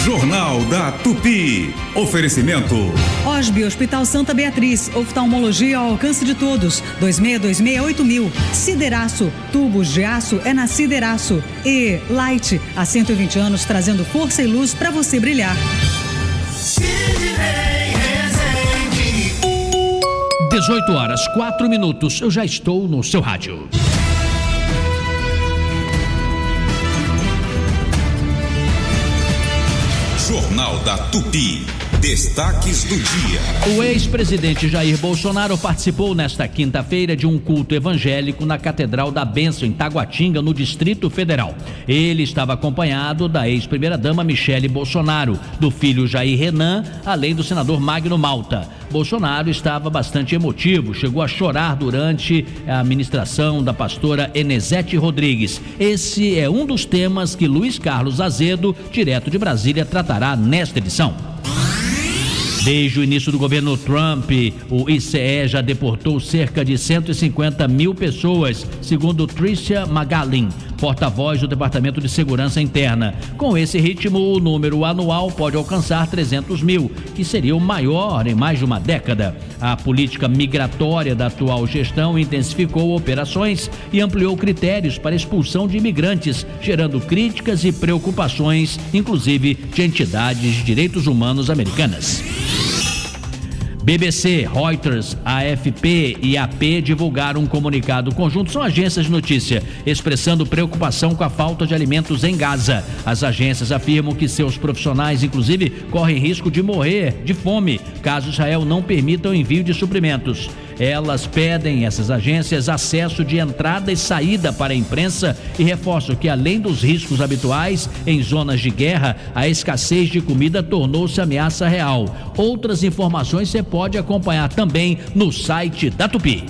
Jornal da Tupi. Oferecimento. Osby Hospital Santa Beatriz. Oftalmologia ao alcance de todos. 26268000. Sideraço. Tubos de aço é na Sideraço. E Light. Há 120 anos trazendo força e luz para você brilhar. 18h04. Eu já estou no seu rádio. Jornal da Tupi. Destaques do dia. O ex-presidente Jair Bolsonaro participou nesta quinta-feira de um culto evangélico na Catedral da Bênção, em Taguatinga, no Distrito Federal. Ele estava acompanhado da ex-primeira-dama Michele Bolsonaro, do filho Jair Renan, além do senador Magno Malta. Bolsonaro estava bastante emotivo, chegou a chorar durante a ministração da pastora Enesete Rodrigues. Esse é um dos temas que Luiz Carlos Azedo, direto de Brasília, tratará nesta edição. Desde o início do governo Trump, o ICE já deportou cerca de 150 mil pessoas, segundo Tricia Magalin, porta-voz do Departamento de Segurança Interna. Com esse ritmo, o número anual pode alcançar 300 mil, que seria o maior em mais de uma década. A política migratória da atual gestão intensificou operações e ampliou critérios para expulsão de imigrantes, gerando críticas e preocupações, inclusive de entidades de direitos humanos americanas. BBC, Reuters, AFP e AP divulgaram um comunicado conjunto, são agências de notícia, expressando preocupação com a falta de alimentos em Gaza. As agências afirmam que seus profissionais, inclusive, correm risco de morrer de fome, caso Israel não permita o envio de suprimentos. Elas pedem, essas agências, acesso de entrada e saída para a imprensa e reforçam que, além dos riscos habituais em zonas de guerra, a escassez de comida tornou-se ameaça real. Outras informações você pode acompanhar também no site da Tupi.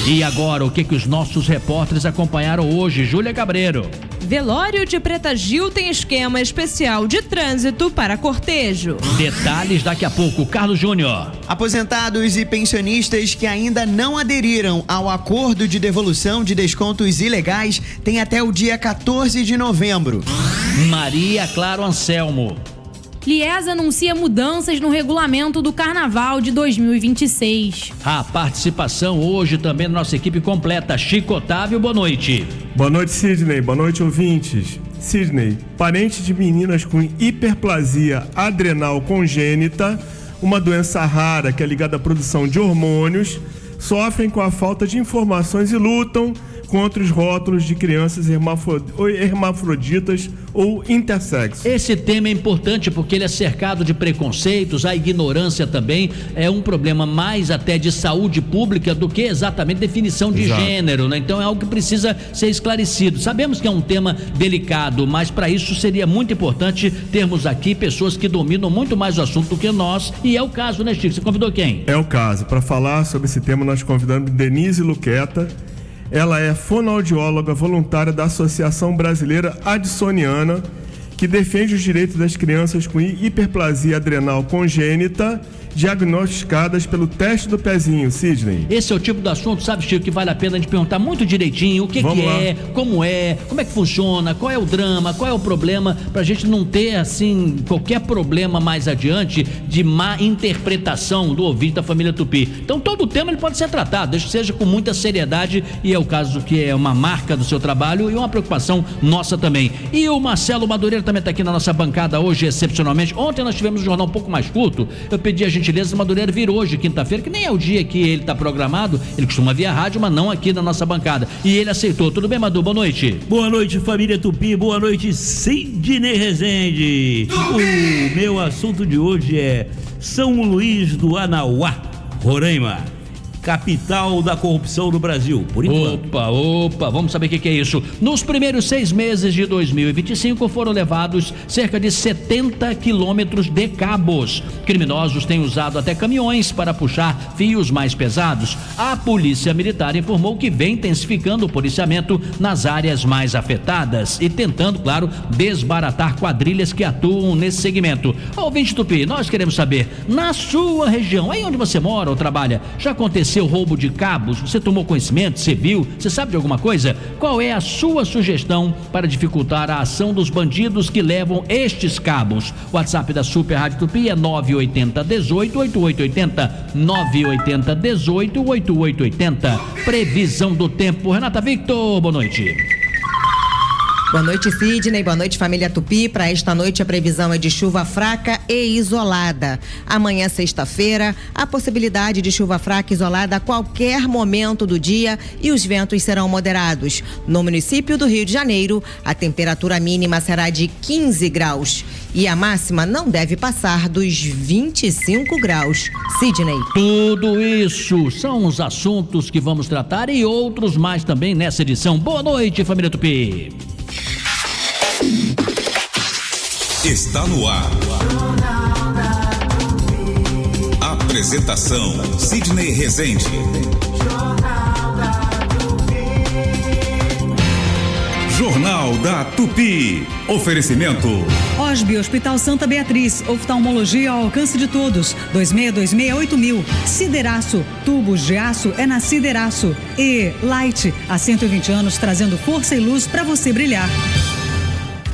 E agora, o que os nossos repórteres acompanharam hoje? Júlia Cabreiro. Velório de Preta Gil tem esquema especial de trânsito para cortejo. Detalhes daqui a pouco. Carlos Júnior. Aposentados e pensionistas que ainda não aderiram ao acordo de devolução de descontos ilegais têm até o dia 14 de novembro. Maria Claro Anselmo. Liesa anuncia mudanças no regulamento do Carnaval de 2026. A participação hoje também da nossa equipe completa. Chico Otávio, boa noite. Boa noite, Sidney. Boa noite, ouvintes. Sidney, parente de meninas com hiperplasia adrenal congênita, uma doença rara que é ligada à produção de hormônios, sofrem com a falta de informações e lutam contra os rótulos de crianças hermafroditas ou intersexo. Esse tema é importante porque ele é cercado de preconceitos, a ignorância também é um problema mais até de saúde pública do que exatamente definição de gênero, né? Então é algo que precisa ser esclarecido. Sabemos que é um tema delicado, mas para isso seria muito importante termos aqui pessoas que dominam muito mais o assunto do que nós, e é o caso, né, Chico? Você convidou quem? É o caso. Para falar sobre esse tema, nós convidamos Denise Luqueta. Ela é fonoaudióloga voluntária da Associação Brasileira Addisoniana, que defende os direitos das crianças com hiperplasia adrenal congênita, diagnosticadas pelo teste do pezinho. Sidney. Esse é o tipo do assunto, sabe, Chico, que vale a pena a gente perguntar muito direitinho o que é, como é que funciona, qual é o drama, qual é o problema, pra gente não ter, assim, qualquer problema mais adiante de má interpretação do ouvinte da família Tupi. Então todo o tema ele pode ser tratado, desde que seja com muita seriedade, e é o caso que é uma marca do seu trabalho e uma preocupação nossa também. E o Marcelo Madureira também está aqui na nossa bancada hoje, excepcionalmente. Ontem nós tivemos um jornal um pouco mais curto, eu pedi a gentileza do Madureira vir hoje, quinta-feira, que nem é o dia que ele está programado, ele costuma vir à rádio, mas não aqui na nossa bancada, e ele aceitou. Tudo bem, Madu? Boa noite. Boa noite, família Tupi, boa noite, Sidney Rezende. O meu assunto de hoje é São Luís do Anauá, Roraima, capital da corrupção no Brasil, por enquanto. Opa, vamos saber o que é isso. Nos primeiros 6 meses de 2025 foram levados cerca de 70 quilômetros de cabos. Criminosos têm usado até caminhões para puxar fios mais pesados. A Polícia Militar informou que vem intensificando o policiamento nas áreas mais afetadas e tentando, claro, desbaratar quadrilhas que atuam nesse segmento. Ouvinte Tupi, nós queremos saber, na sua região, aí onde você mora ou trabalha, já aconteceu aconteceu roubo de cabos? Você tomou conhecimento? Você viu? Você sabe de alguma coisa? Qual é a sua sugestão para dificultar a ação dos bandidos que levam estes cabos? O WhatsApp da Super Rádio Tupi é 980 18 8880, 980 18 8880. Previsão do tempo. Renata Victor, boa noite. Boa noite, Sidney. Boa noite, família Tupi. Para esta noite, a previsão é de chuva fraca e isolada. Amanhã, sexta-feira, a possibilidade de chuva fraca e isolada a qualquer momento do dia e os ventos serão moderados. No município do Rio de Janeiro, a temperatura mínima será de 15 graus e a máxima não deve passar dos 25 graus. Sidney. Tudo isso são os assuntos que vamos tratar e outros mais também nessa edição. Boa noite, família Tupi. Está no ar. Apresentação: Sidney Rezende. Jornal da Tupi. Oferecimento: Osby Hospital Santa Beatriz, oftalmologia ao alcance de todos, 26268000. Sideraço, tubos de aço é na Sideraço. E Light, há 120 anos trazendo força e luz para você brilhar.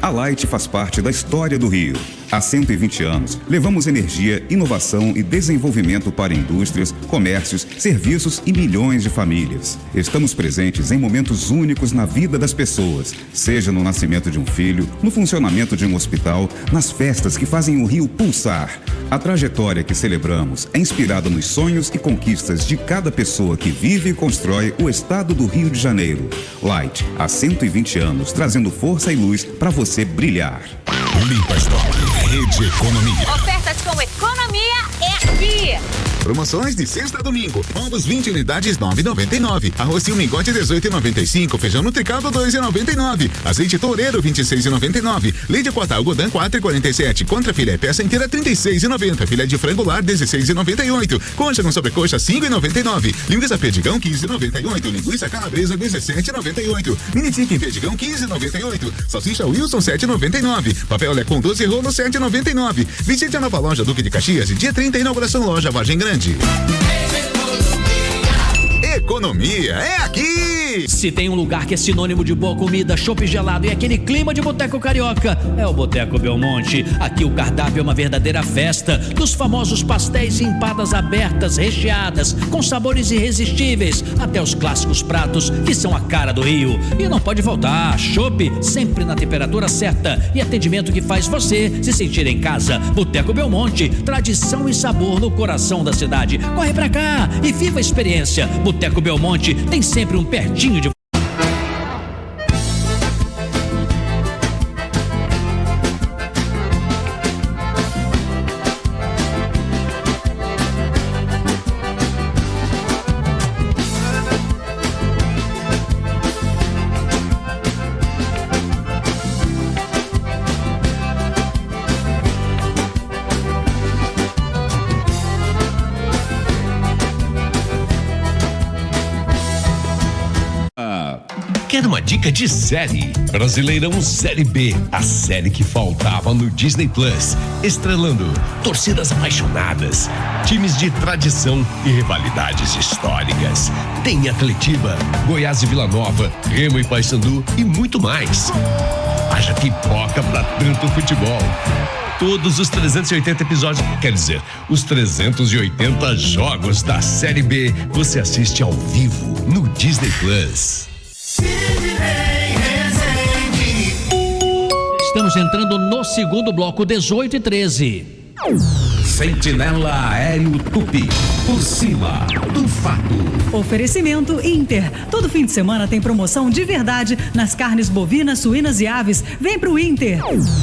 A Light faz parte da história do Rio. Há 120 anos, levamos energia, inovação e desenvolvimento para indústrias, comércios, serviços e milhões de famílias. Estamos presentes em momentos únicos na vida das pessoas, seja no nascimento de um filho, no funcionamento de um hospital, nas festas que fazem o Rio pulsar. A trajetória que celebramos é inspirada nos sonhos e conquistas de cada pessoa que vive e constrói o estado do Rio de Janeiro. Light, há 120 anos, trazendo força e luz para você brilhar. Limpa Stop, Rede Economia. Ofertas com economia é aqui. Promoções de sexta a domingo. Ovos 20 unidades 9,99. Arroz Silmingote 18,95. Feijão Nutricaldo 2,99. Azeite Toureiro 26,99. Leite Quatal Godin 4,47. Contra filé peça inteira 36,90. Filé de frango lar 16,98. Coxa com sobrecoxa 5,99. Linguiça Perdigão 15,98. Linguiça Calabresa 17,98. Mini Chicken Perdigão 15,98. Salsicha Wilson 7,99. Papel Lecon 12 rolos 7,99. Visite a nova loja Duque de Caxias e dia 30 inauguração loja Vargem Grande. Economia é aqui! Se tem um lugar que é sinônimo de boa comida, chopp gelado e aquele clima de boteco carioca, é o Boteco Belmonte. Aqui o cardápio é uma verdadeira festa, dos famosos pastéis e empadas abertas, recheadas, com sabores irresistíveis, até os clássicos pratos que são a cara do Rio. E não pode faltar, chopp sempre na temperatura certa e atendimento que faz você se sentir em casa. Boteco Belmonte, tradição e sabor no coração da cidade. Corre pra cá e viva a experiência. Boteco Belmonte tem sempre um pertinho de... Quer uma dica de série? Brasileirão Série B, a série que faltava no Disney Plus, estrelando torcidas apaixonadas, times de tradição e rivalidades históricas. Tem Atletiba, Goiás e Vila Nova, Remo e Paysandu e muito mais. Haja pipoca pra tanto futebol. Todos os 380 episódios, quer dizer, os 380 jogos da Série B, você assiste ao vivo no Disney Plus. Estamos entrando no segundo bloco, 18h13. Sentinela Aéreo Tupi, por cima do fato. Oferecimento Inter. Todo fim de semana tem promoção de verdade nas carnes bovinas, suínas e aves. Vem pro Inter.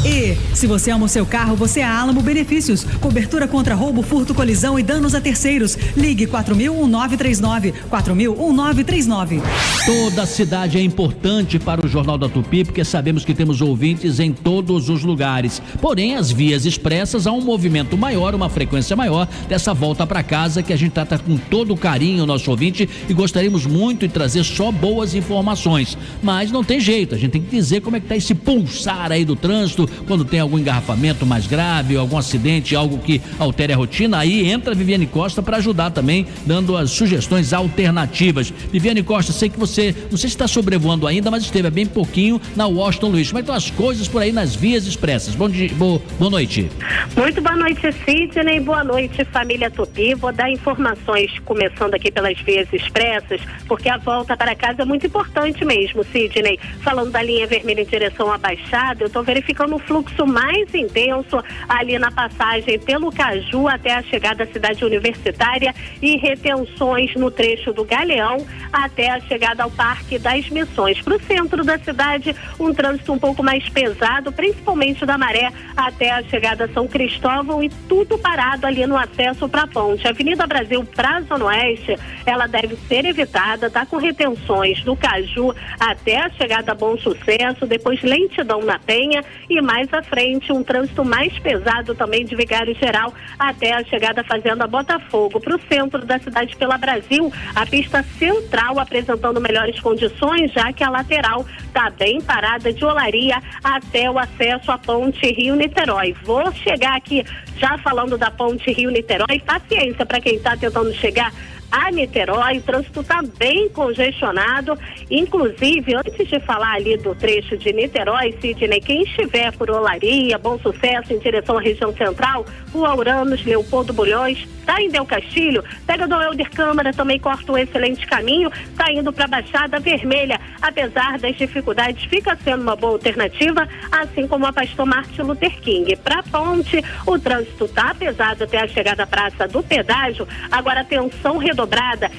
E se você ama o seu carro, você é a Alamo Benefícios. Cobertura contra roubo, furto, colisão e danos a terceiros. Ligue 4000-1939. 4000-1939. Toda a cidade é importante para o Jornal da Tupi, porque sabemos que temos ouvintes em todos os lugares. Porém, as vias expressas há um movimento maior, uma frequência maior dessa volta para casa, que a gente trata com todo carinho o nosso ouvinte e gostaríamos muito de trazer só boas informações, mas não tem jeito, a gente tem que dizer como é que tá esse pulsar aí do trânsito, quando tem algum engarrafamento mais grave, algum acidente, algo que altere a rotina, aí entra a Viviane Costa para ajudar também, dando as sugestões alternativas. Viviane Costa, sei que você, não sei se está sobrevoando ainda, mas esteve há bem pouquinho na Washington Luiz. Como é que estão as coisas por aí nas vias expressas? Boa noite. Muito boa noite, Sidney. Boa noite, família Tupi. Vou dar informações começando aqui pelas vias expressas, porque a volta para casa é muito importante mesmo, Sidney. Falando da linha vermelha em direção à Baixada, eu estou verificando um fluxo mais intenso ali na passagem pelo Caju até a chegada à cidade universitária e retenções no trecho do Galeão até a chegada ao Parque das Missões. Para o centro da cidade, um trânsito um pouco mais pesado, principalmente da Maré até a chegada a São Cristóvão, e tudo parado ali no acesso para a ponte. A Avenida Brasil para a Zona Oeste, ela deve ser evitada, tá com retenções do Caju até a chegada a Bom Sucesso, depois lentidão na Penha e mais à frente um trânsito mais pesado também de Vigário Geral até a chegada à Fazenda Botafogo. Para o centro da cidade pela Brasil, a pista central apresentando melhores condições, já que a lateral está bem parada de Olaria até o acesso à ponte Rio-Niterói. Vou chegar aqui já falando da ponte Rio-Niterói, paciência para quem está tentando chegar a Niterói, o trânsito está bem congestionado, inclusive antes de falar ali do trecho de Niterói, Sidney, quem estiver por Olaria, Bom Sucesso, em direção à região central, Rua Uranos, Leopoldo Bulhões, tá em Del Castilho, pega do Helder Câmara, também corta um excelente caminho, tá indo para a Baixada Vermelha, apesar das dificuldades, fica sendo uma boa alternativa, assim como a Pastor Martin Luther King. Para a ponte, o trânsito tá pesado até a chegada à Praça do Pedágio, agora atenção redobrada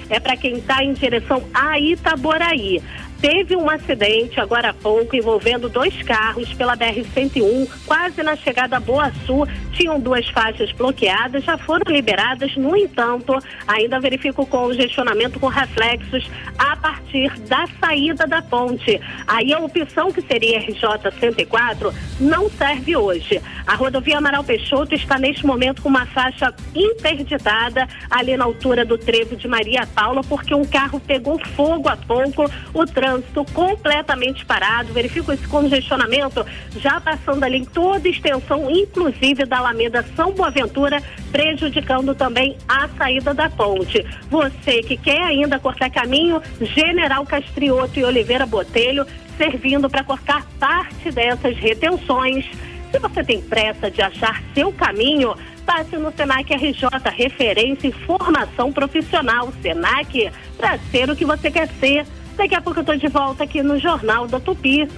é para quem está em direção a Itaboraí. Teve um acidente agora há pouco envolvendo 2 carros pela BR-101, quase na chegada a Boa Sul. Tinham 2 faixas bloqueadas, já foram liberadas. No entanto, ainda verifica o congestionamento com reflexos a partir da saída da ponte. Aí a opção que seria RJ-104 não serve hoje. A rodovia Amaral Peixoto está neste momento com uma faixa interditada ali na altura do trevo de Maria Paula, porque um carro pegou fogo há pouco. O trânsito completamente parado, verifico esse congestionamento já passando ali em toda a extensão, inclusive da Alameda São Boaventura, prejudicando também a saída da ponte. Você que quer ainda cortar caminho, General Castrioto e Oliveira Botelho, servindo para cortar parte dessas retenções. Se você tem pressa de achar seu caminho, passe no Senac RJ, referência em formação profissional. Senac, para ser o que você quer ser. Daqui a pouco eu estou de volta aqui no Jornal da Tupi.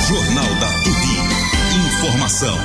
Jornal da Tupi. Informação.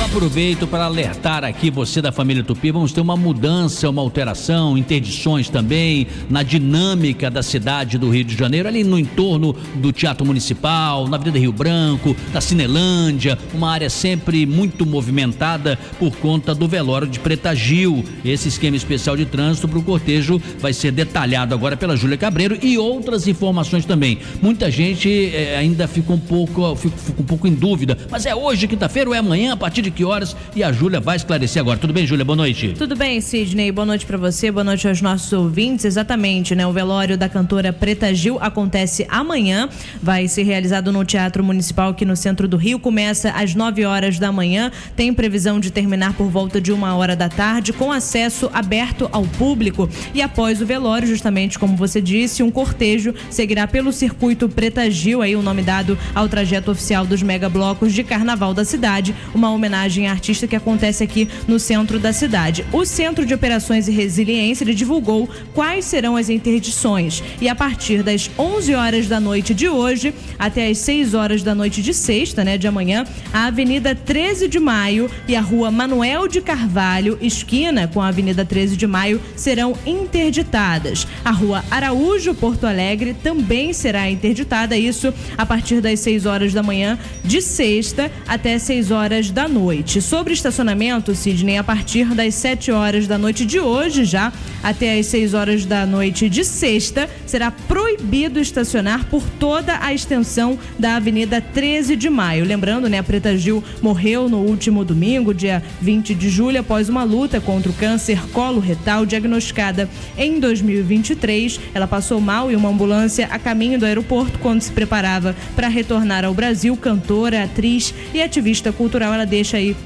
Aproveito para alertar aqui você da família Tupi, vamos ter uma mudança, uma alteração, interdições também na dinâmica da cidade do Rio de Janeiro, ali no entorno do Teatro Municipal, na Avenida Rio Branco, da Cinelândia, uma área sempre muito movimentada por conta do velório de Preta Gil. Esse esquema especial de trânsito para o cortejo vai ser detalhado agora pela Júlia Cabreiro e outras informações também. Muita gente ainda fica um pouco em dúvida, mas é hoje, quinta-feira, ou é amanhã, a partir de que horas? E a Júlia vai esclarecer agora. Tudo bem, Júlia? Boa noite. Tudo bem, Sidney. Boa noite para você, boa noite aos nossos ouvintes. Exatamente, né? O velório da cantora Preta Gil acontece amanhã, vai ser realizado no Teatro Municipal aqui no centro do Rio, começa às 9 horas da manhã, tem previsão de terminar por volta de 1h da tarde, com acesso aberto ao público, e após o velório, justamente como você disse, um cortejo seguirá pelo circuito Preta Gil, aí o nome dado ao trajeto oficial dos megablocos de carnaval da cidade, uma homenagem à artista que acontece aqui no centro da cidade. O Centro de Operações e Resiliência, ele divulgou quais serão as interdições, e a partir das 11 horas da noite de hoje até as 6 horas da noite de sexta, né, de amanhã, a Avenida 13 de Maio e a Rua Manuel de Carvalho, esquina com a Avenida 13 de Maio, serão interditadas. A Rua Araújo, Porto Alegre, também será interditada, isso a partir das 6 horas da manhã de sexta até 6 6 horas da noite. Sobre estacionamento, Sidney, a partir das 7 horas da noite de hoje já até as 6 horas da noite de sexta, será proibido estacionar por toda a extensão da Avenida 13 de Maio. Lembrando, né, a Preta Gil morreu no último domingo, dia 20 de julho, após uma luta contra o câncer coloretal diagnosticada em 2023. Ela passou mal em uma ambulância a caminho do aeroporto quando se preparava para retornar ao Brasil. Cantora, atriz e ativista cultural, ela deixa aí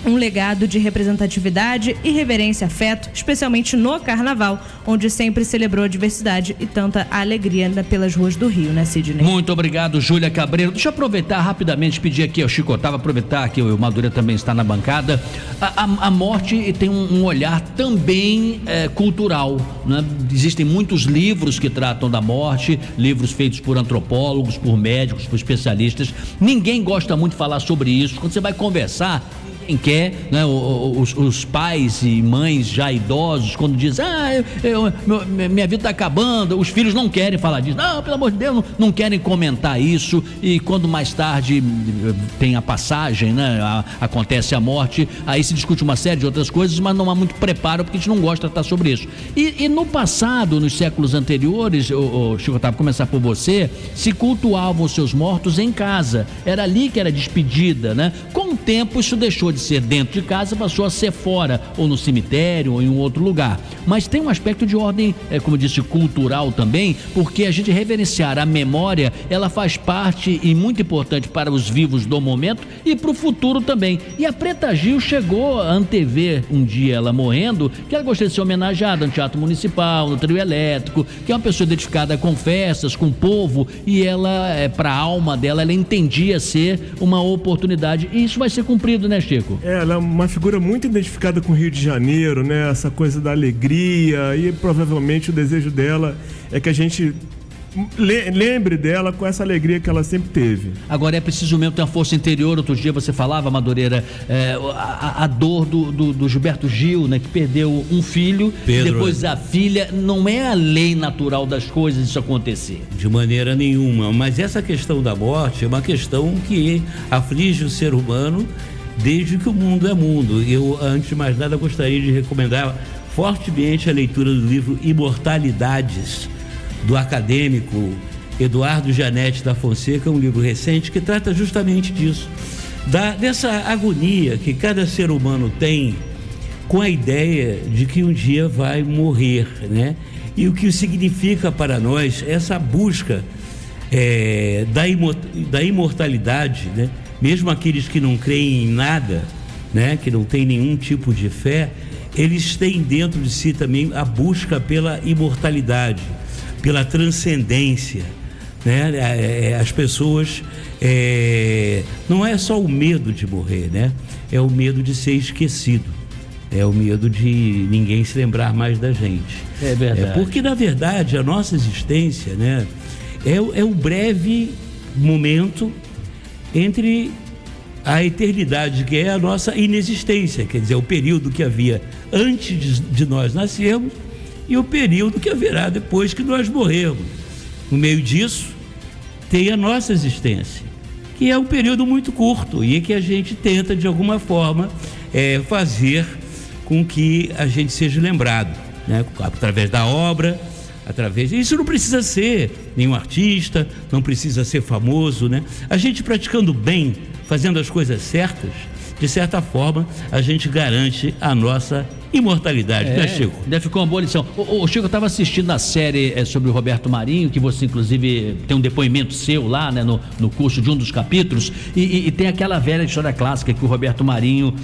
um legado de representatividade, irreverência, afeto, especialmente no carnaval, onde sempre celebrou a diversidade e tanta alegria pelas ruas do Rio, né, Sidney? Muito obrigado, Júlia Cabreiro. Deixa eu aproveitar rapidamente, pedir aqui ao Chico Otávio, aproveitar que o Madureira também está na bancada. A morte tem um olhar também cultural, né? Existem muitos livros que tratam da morte, livros feitos por antropólogos, por médicos, por especialistas. Ninguém gosta muito de falar sobre isso. Quando você vai conversar, quem quer, né? Os pais e mães já idosos, quando dizem, minha vida está acabando, os filhos não querem falar disso, não, pelo amor de Deus, não querem comentar isso, e quando mais tarde tem a passagem, né? Acontece a morte, aí se discute uma série de outras coisas, mas não há muito preparo, porque a gente não gosta de tratar sobre isso. E no passado, nos séculos anteriores, Chico, eu começar por você, se cultuavam os seus mortos em casa, era ali que era despedida, né? Com o tempo isso deixou de ser dentro de casa, passou a ser fora, ou no cemitério, ou em um outro lugar. Mas tem um aspecto de ordem, como disse, cultural também, porque a gente reverenciar a memória, ela faz parte e muito importante para os vivos do momento e para o futuro também. E a Preta Gil chegou a antever um dia ela morrendo, que ela gostaria de ser homenageada no Teatro Municipal, no Trio Elétrico, que é uma pessoa identificada com festas, com o povo, e ela, para a alma dela, ela entendia ser uma oportunidade, e isso vai ser cumprido, né, Chico? Ela é uma figura muito identificada com o Rio de Janeiro, né? Essa coisa da alegria, e provavelmente o desejo dela é que a gente lembre dela com essa alegria que ela sempre teve. Agora é preciso mesmo ter uma força interior. Outro dia você falava, Madureira, a dor do Gilberto Gil, né, que perdeu um filho, Pedro, depois a filha. Não é a lei natural das coisas isso acontecer. De maneira nenhuma, mas essa questão da morte é uma questão que aflige o ser humano desde que o mundo é mundo. Eu, antes de mais nada, gostaria de recomendar fortemente a leitura do livro Imortalidades, do acadêmico Eduardo Janete da Fonseca, um livro recente que trata justamente disso, dessa agonia que cada ser humano tem com a ideia de que um dia vai morrer, né? E o que significa para nós essa busca da imortalidade, né? Mesmo aqueles que não creem em nada, né, que não têm nenhum tipo de fé, eles têm dentro de si também a busca pela imortalidade, pela transcendência, né? As pessoas, não é só o medo de morrer, né? É o medo de ser esquecido, é o medo de ninguém se lembrar mais da gente. É verdade. Porque, na verdade, a nossa existência, né, é um breve momento entre a eternidade, que é a nossa inexistência, quer dizer, o período que havia antes de nós nascermos e o período que haverá depois que nós morrermos. No meio disso, tem a nossa existência, que é um período muito curto e que a gente tenta, de alguma forma, fazer com que a gente seja lembrado, né? Através da obra, isso não precisa ser nenhum artista, não precisa ser famoso, né? A gente praticando bem, fazendo as coisas certas, de certa forma, a gente garante a nossa imortalidade, né, Chico? Ficou uma boa lição. O Chico, eu estava assistindo a série sobre o Roberto Marinho, que você inclusive tem um depoimento seu lá, né, no curso de um dos capítulos, e tem aquela velha história clássica que o Roberto Marinho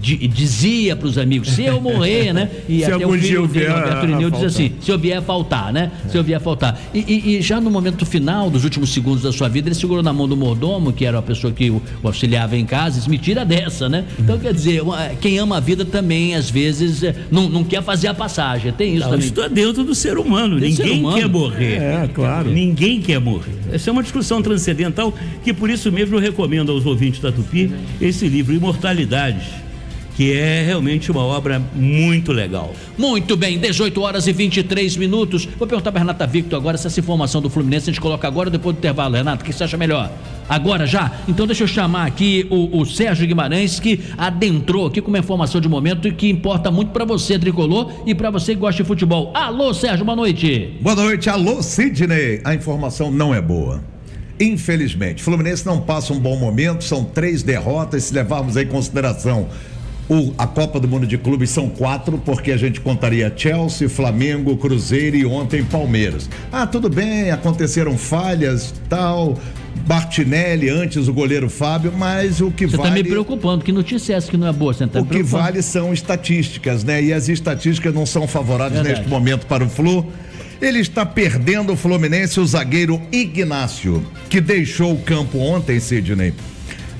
dizia para os amigos, se eu morrer, né? E se até o filho dele, Roberto Irineu, diz assim, se eu vier faltar, né? Se eu vier faltar. E já no momento final, dos últimos segundos da sua vida, ele segurou na mão do mordomo, que era uma pessoa que o auxiliava em casa, e disse, me tira dessa, né? Então, quer dizer, quem ama a vida também, às vezes, não quer fazer a passagem. Tem isso também. Isso está dentro do ser humano. Ninguém quer morrer. Claro. Ninguém quer morrer. Essa é uma discussão transcendental que, por isso mesmo, eu recomendo aos ouvintes da Tupi esse livro, Imortalidades, que é realmente uma obra muito legal. Muito bem, 18 horas e 23 minutos. Vou perguntar para Renata Victor agora se essa informação do Fluminense a gente coloca agora ou depois do intervalo. Renata, o que você acha melhor? Agora já? Então deixa eu chamar aqui o Sérgio Guimarães, que adentrou aqui com uma informação de momento e que importa muito para você, tricolor, e para você que gosta de futebol. Alô, Sérgio, boa noite. Boa noite, alô, Sidney. A informação não é boa. Infelizmente, Fluminense não passa um bom momento, são 3 derrotas, se levarmos em consideração a Copa do Mundo de Clubes são 4, porque a gente contaria Chelsea, Flamengo, Cruzeiro e ontem Palmeiras. Tudo bem, aconteceram falhas, tal, Martinelli, antes o goleiro Fábio, mas o que você vale... Você tá me preocupando, que notícia é essa que não é boa? Você tá o que vale são estatísticas, né? E as estatísticas não são favoráveis neste momento para o Flu. Ele está perdendo o Fluminense, o zagueiro Ignácio, que deixou o campo ontem, Sidney,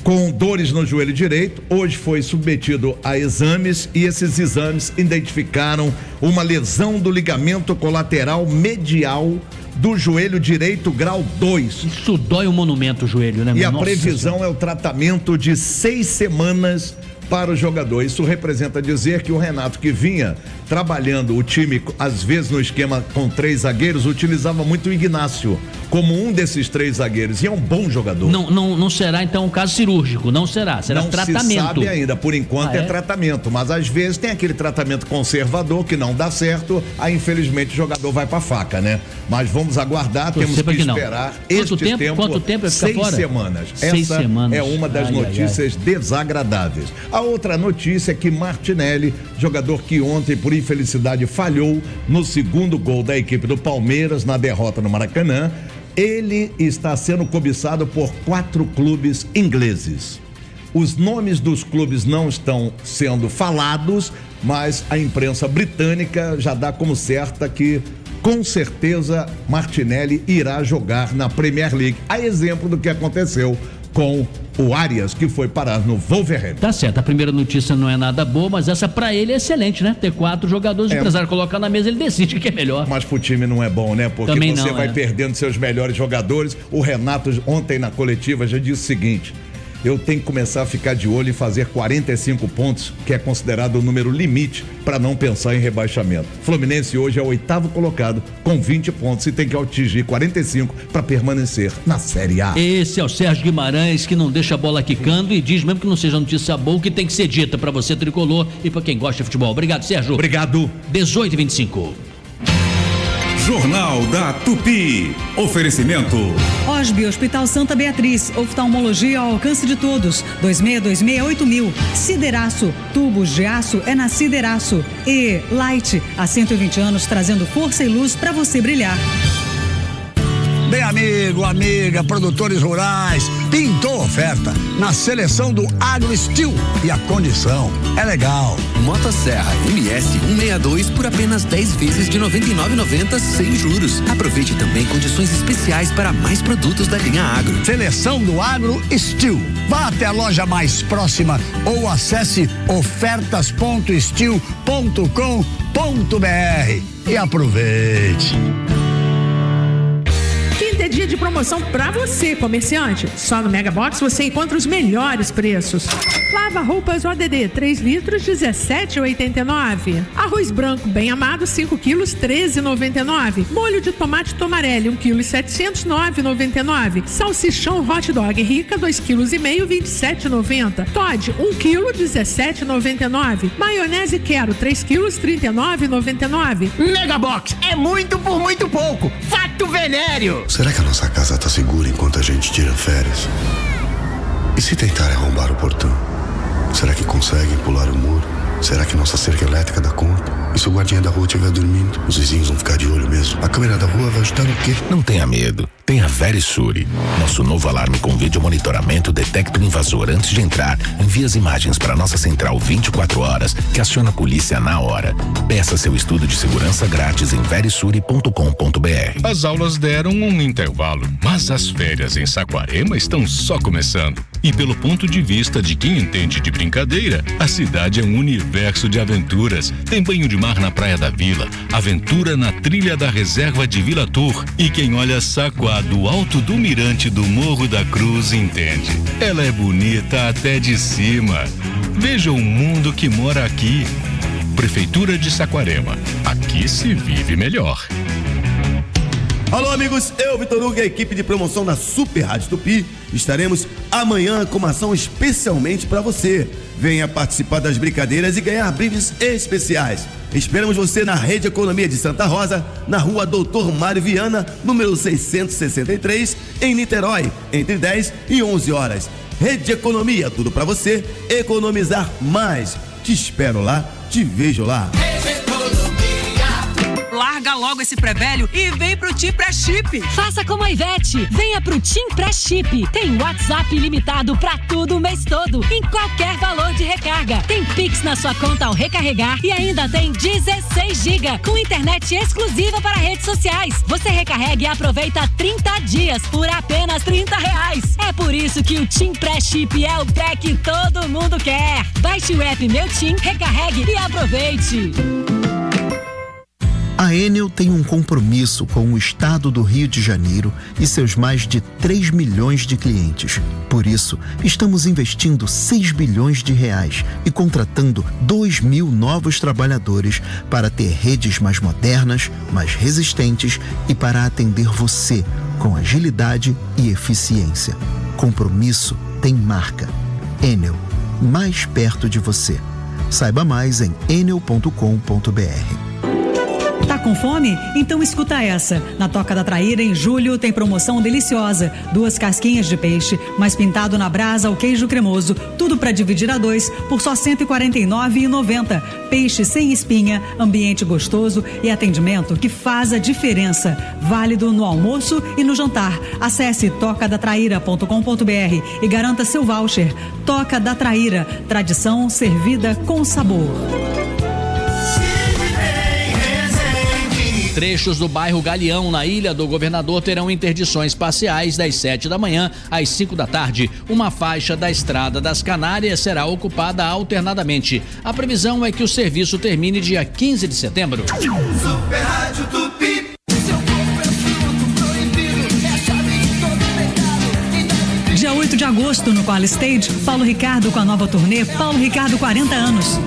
com dores no joelho direito. Hoje foi submetido a exames e esses exames identificaram uma lesão do ligamento colateral medial do joelho direito, grau 2. Isso dói o monumento, o joelho, né? E a previsão é o tratamento de 6 semanas para o jogador. Isso representa dizer que o Renato, que vinha trabalhando o time, às vezes no esquema com 3 zagueiros, utilizava muito o Ignácio como um desses 3 zagueiros, e é um bom jogador. Não será então um caso cirúrgico, não será tratamento. Não se sabe ainda, por enquanto é tratamento, mas às vezes tem aquele tratamento conservador que não dá certo, aí infelizmente o jogador vai pra faca, né? Mas vamos aguardar, temos que esperar este tempo. Quanto tempo é ficar 6 fora? semanas. 6 semanas. É uma das notícias desagradáveis. A outra notícia é que Martinelli, jogador que ontem, por infelicidade, falhou no segundo gol da equipe do Palmeiras na derrota no Maracanã, ele está sendo cobiçado por 4 clubes ingleses. Os nomes dos clubes não estão sendo falados, mas a imprensa britânica já dá como certa que, com certeza, Martinelli irá jogar na Premier League. A exemplo do que aconteceu com o Arias, que foi parar no Wolverhampton. Tá certo, a primeira notícia não é nada boa, mas essa pra ele é excelente, né? Ter 4 jogadores, o empresário colocar na mesa, ele decide o que é melhor. Mas pro time não é bom, né? Porque também você vai perdendo seus melhores jogadores. O Renato, ontem na coletiva, já disse o seguinte: eu tenho que começar a ficar de olho e fazer 45 pontos, que é considerado o número limite para não pensar em rebaixamento. Fluminense hoje é o 8º colocado com 20 pontos e tem que atingir 45 para permanecer na Série A. Esse é o Sérgio Guimarães, que não deixa a bola quicando e diz, mesmo que não seja notícia boa, que tem que ser dita para você, tricolor, e para quem gosta de futebol. Obrigado, Sérgio. Obrigado. 18h25. Jornal da Tupi. Oferecimento. Osby Hospital Santa Beatriz. Oftalmologia ao alcance de todos. 26268000. Sideraço. Tubos de aço é na Sideraço. E Light. Há 120 anos trazendo força e luz para você brilhar. Bem, amigo, amiga, produtores rurais, pintou oferta na seleção do AgroSteel e a condição é legal. Motosserra MS 162 por apenas 10 vezes de R$ 99,90 sem juros. Aproveite também condições especiais para mais produtos da linha Agro. Seleção do AgroSteel. Vá até a loja mais próxima ou acesse ofertas.steel.com.br e aproveite. Quinta é dia de promoção pra você, comerciante. Só no Mega Box você encontra os melhores preços. Lava roupas ODD 3 litros 17,89. Arroz branco bem amado 5 quilos 13,99. Molho de tomate Tomarelli 1 kg 709,99. Salsichão hot dog rica 2 kg e meio 27,90. Todd 1 kg 17,99. Maionese Quero 3 kg 39,99. Mega Box é muito por muito pouco. Fato venéreo. Será que a nossa casa tá segura enquanto a gente tira férias? E se tentar arrombar o portão? Será que conseguem pular o muro? Será que nossa cerca elétrica dá conta? E se o guardinha da rua estiver dormindo? Os vizinhos vão ficar de olho mesmo. A câmera da rua vai ajudar o quê? Não tenha medo. Tenha Verisure. Nosso novo alarme com vídeo monitoramento detecta o invasor antes de entrar. Envia as imagens para nossa central 24 horas, que aciona a polícia na hora. Peça seu estudo de segurança grátis em verisure.com.br. As aulas deram um intervalo, mas as férias em Saquarema estão só começando. E pelo ponto de vista de quem entende de brincadeira, a cidade é um universo de aventuras. Tem banho de mar na Praia da Vila, aventura na trilha da reserva de Vila Tour. E quem olha Saquá do alto do mirante do Morro da Cruz entende. Ela é bonita até de cima. Veja o mundo que mora aqui. Prefeitura de Saquarema. Aqui se vive melhor. Alô, amigos, eu, Vitor Hugo, e a equipe de promoção da Super Rádio Tupi estaremos amanhã com uma ação especialmente para você. Venha participar das brincadeiras e ganhar brindes especiais. Esperamos você na Rede Economia de Santa Rosa, na rua Doutor Mário Viana, número 663, em Niterói, entre 10 e 11 horas. Rede Economia, tudo para você economizar mais. Te espero lá, te vejo lá. Larga logo esse pré-velho e vem pro Tim Pré-Chip. Faça como a Ivete, venha pro Tim Pré-Chip. Tem WhatsApp ilimitado pra tudo o mês todo, em qualquer valor de recarga. Tem Pix na sua conta ao recarregar e ainda tem 16 GB com internet exclusiva para redes sociais. Você recarrega e aproveita 30 dias por apenas R$30. É por isso que o Tim Pré-Chip é o pré que todo mundo quer. Baixe o app Meu Tim, recarregue e aproveite. A Enel tem um compromisso com o estado do Rio de Janeiro e seus mais de 3 milhões de clientes. Por isso, estamos investindo 6 bilhões de reais e contratando 2.000 novos trabalhadores para ter redes mais modernas, mais resistentes e para atender você com agilidade e eficiência. Compromisso tem marca. Enel, mais perto de você. Saiba mais em enel.com.br. Tá com fome? Então escuta essa. Na Toca da Traíra, em julho, tem promoção deliciosa. 2 casquinhas de peixe, mais pintado na brasa o queijo cremoso. Tudo para dividir a 2 por só R$ 149,90. Peixe sem espinha, ambiente gostoso e atendimento que faz a diferença. Válido no almoço e no jantar. Acesse tocadatraíra.com.br e garanta seu voucher. Toca da Traíra, tradição servida com sabor. Trechos do bairro Galeão, na Ilha do Governador, terão interdições parciais das 7 da manhã às 5 da tarde. Uma faixa da Estrada das Canárias será ocupada alternadamente. A previsão é que o serviço termine dia 15 de setembro. Super Rádio Tupi. Dia 8 de agosto, no Qual Stage, Paulo Ricardo com a nova turnê Paulo Ricardo 40 anos.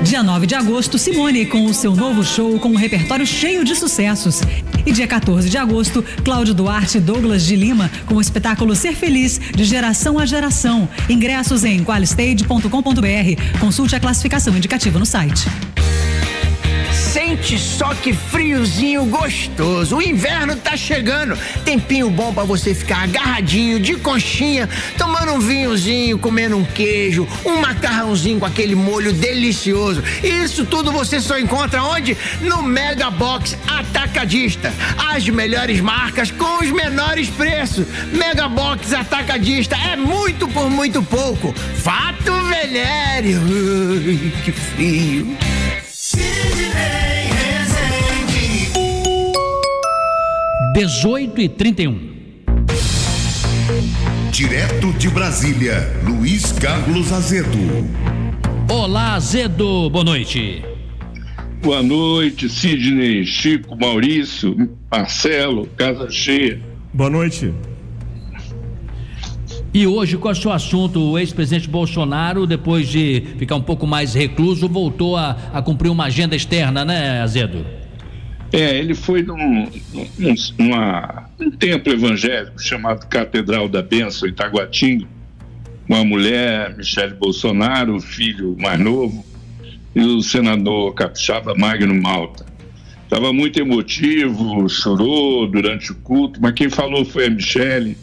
Dia 9 de agosto, Simone com o seu novo show com um repertório cheio de sucessos. E dia 14 de agosto, Cláudio Duarte e Douglas de Lima com o espetáculo Ser Feliz, de geração a geração. Ingressos em qualistage.com.br. Consulte a classificação indicativa no site. Sente só que friozinho gostoso. O inverno tá chegando. Tempinho bom pra você ficar agarradinho, de conchinha, tomando um vinhozinho, comendo um queijo, um macarrãozinho com aquele molho delicioso. Isso tudo você só encontra onde? No Mega Box Atacadista. As melhores marcas com os menores preços. Mega Box Atacadista é muito por muito pouco. Fato Venério. Ui, que frio. 18h31. Direto de Brasília, Luiz Carlos Azedo. Olá, Azedo, boa noite. Boa noite, Sidney, Chico, Maurício, Marcelo, casa cheia. Boa noite. E hoje, qual é o seu assunto? O ex-presidente Bolsonaro, depois de ficar um pouco mais recluso, voltou a cumprir uma agenda externa, né, Azedo? Ele foi num templo evangélico chamado Catedral da Bênção, em Taguatinga, com a mulher, Michele Bolsonaro, o filho mais novo, e o senador capixaba Magno Malta. Estava muito emotivo, chorou durante o culto, mas quem falou foi a Michele,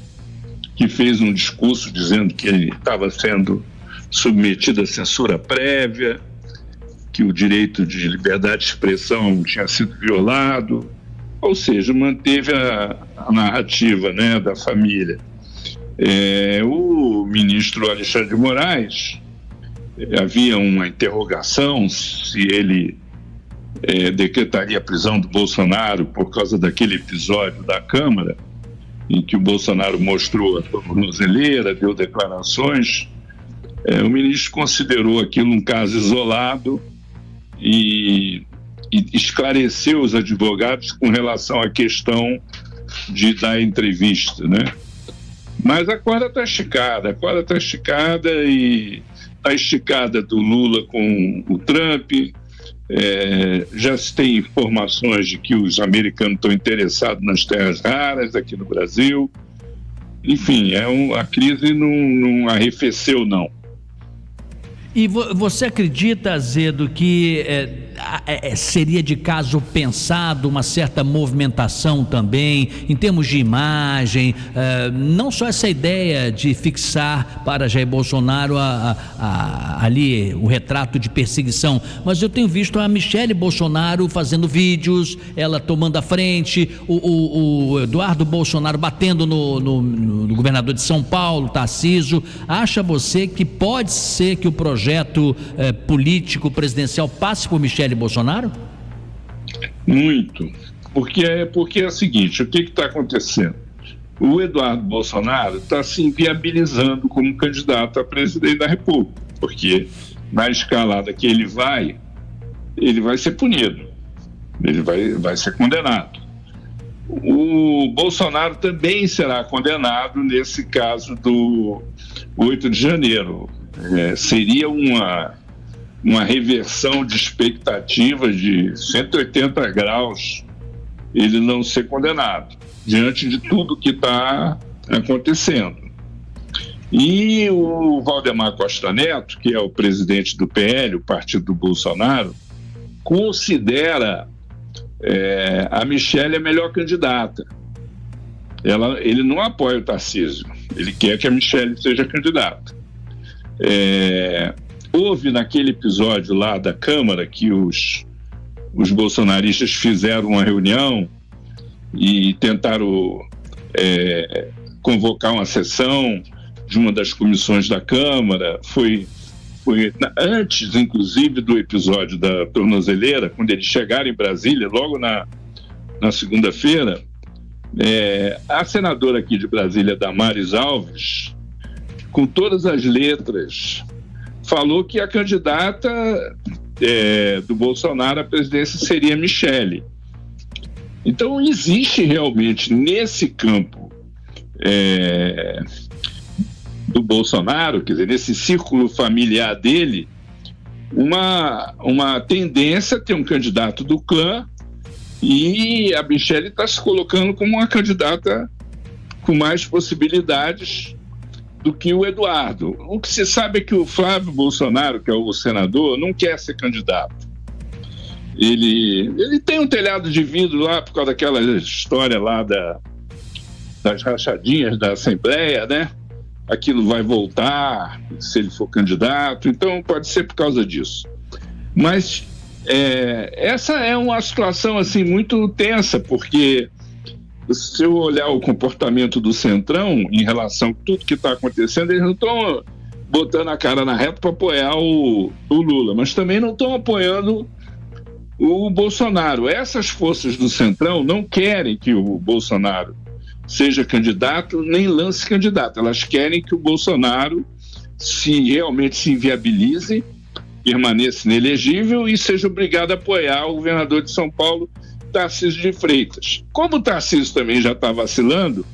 que fez um discurso dizendo que ele estava sendo submetido à censura prévia, que o direito de liberdade de expressão tinha sido violado, ou seja, manteve a narrativa, né, da família. O ministro Alexandre de Moraes, havia uma interrogação se ele decretaria a prisão do Bolsonaro por causa daquele episódio da Câmara, em que o Bolsonaro mostrou a tornozeleira, deu declarações. O ministro considerou aquilo um caso isolado e esclareceu os advogados com relação à questão de dar entrevista, né? Mas a corda está esticada, e a esticada do Lula com o Trump. Já se tem informações de que os americanos estão interessados nas terras raras aqui no Brasil. Enfim, a crise não arrefeceu, não. E você acredita, Azedo, que seria de caso pensado uma certa movimentação também, em termos de imagem, não só essa ideia de fixar para Jair Bolsonaro ali o retrato de perseguição, mas eu tenho visto a Michele Bolsonaro fazendo vídeos, ela tomando a frente, o Eduardo Bolsonaro batendo no governador de São Paulo, Tarcísio. Acha você que pode ser que o projeto político presidencial passe por Michele Bolsonaro? Muito, porque é o seguinte, o que está acontecendo? O Eduardo Bolsonaro está se inviabilizando como candidato a presidente da República, porque na escalada que ele vai ser punido, ele vai ser condenado. O Bolsonaro também será condenado nesse caso do 8 de janeiro. Seria uma reversão de expectativas de 180 graus ele não ser condenado, diante de tudo que está acontecendo. E o Valdemar Costa Neto, que é o presidente do PL, o partido do Bolsonaro, considera a Michele a melhor candidata. Ele não apoia o Tarcísio, ele quer que a Michele seja candidata. Houve naquele episódio lá da Câmara que os bolsonaristas fizeram uma reunião e tentaram convocar uma sessão de uma das comissões da Câmara. Foi antes, inclusive, do episódio da tornozeleira, quando eles chegaram em Brasília, logo na segunda-feira. A senadora aqui de Brasília, Damares Alves, com todas as letras, falou que a candidata do Bolsonaro à presidência seria Michele. Então existe realmente nesse campo do Bolsonaro, quer dizer, nesse círculo familiar dele, uma tendência a ter um candidato do clã, e a Michele está se colocando como uma candidata com mais possibilidades do que o Eduardo. O que se sabe é que o Flávio Bolsonaro, que é o senador, não quer ser candidato. Ele tem um telhado de vidro lá por causa daquela história lá das rachadinhas da Assembleia, né? Aquilo vai voltar se ele for candidato, então pode ser por causa disso. Mas essa é uma situação assim muito tensa, porque se eu olhar o comportamento do Centrão em relação a tudo que está acontecendo, eles não estão botando a cara na reta para apoiar o Lula, mas também não estão apoiando o Bolsonaro. Essas forças do Centrão não querem que o Bolsonaro seja candidato, nem lance candidato. Elas querem que o Bolsonaro realmente se inviabilize, permaneça inelegível e seja obrigado a apoiar o governador de São Paulo, Tarcísio de Freitas. Como o Tarcísio também já está vacilando,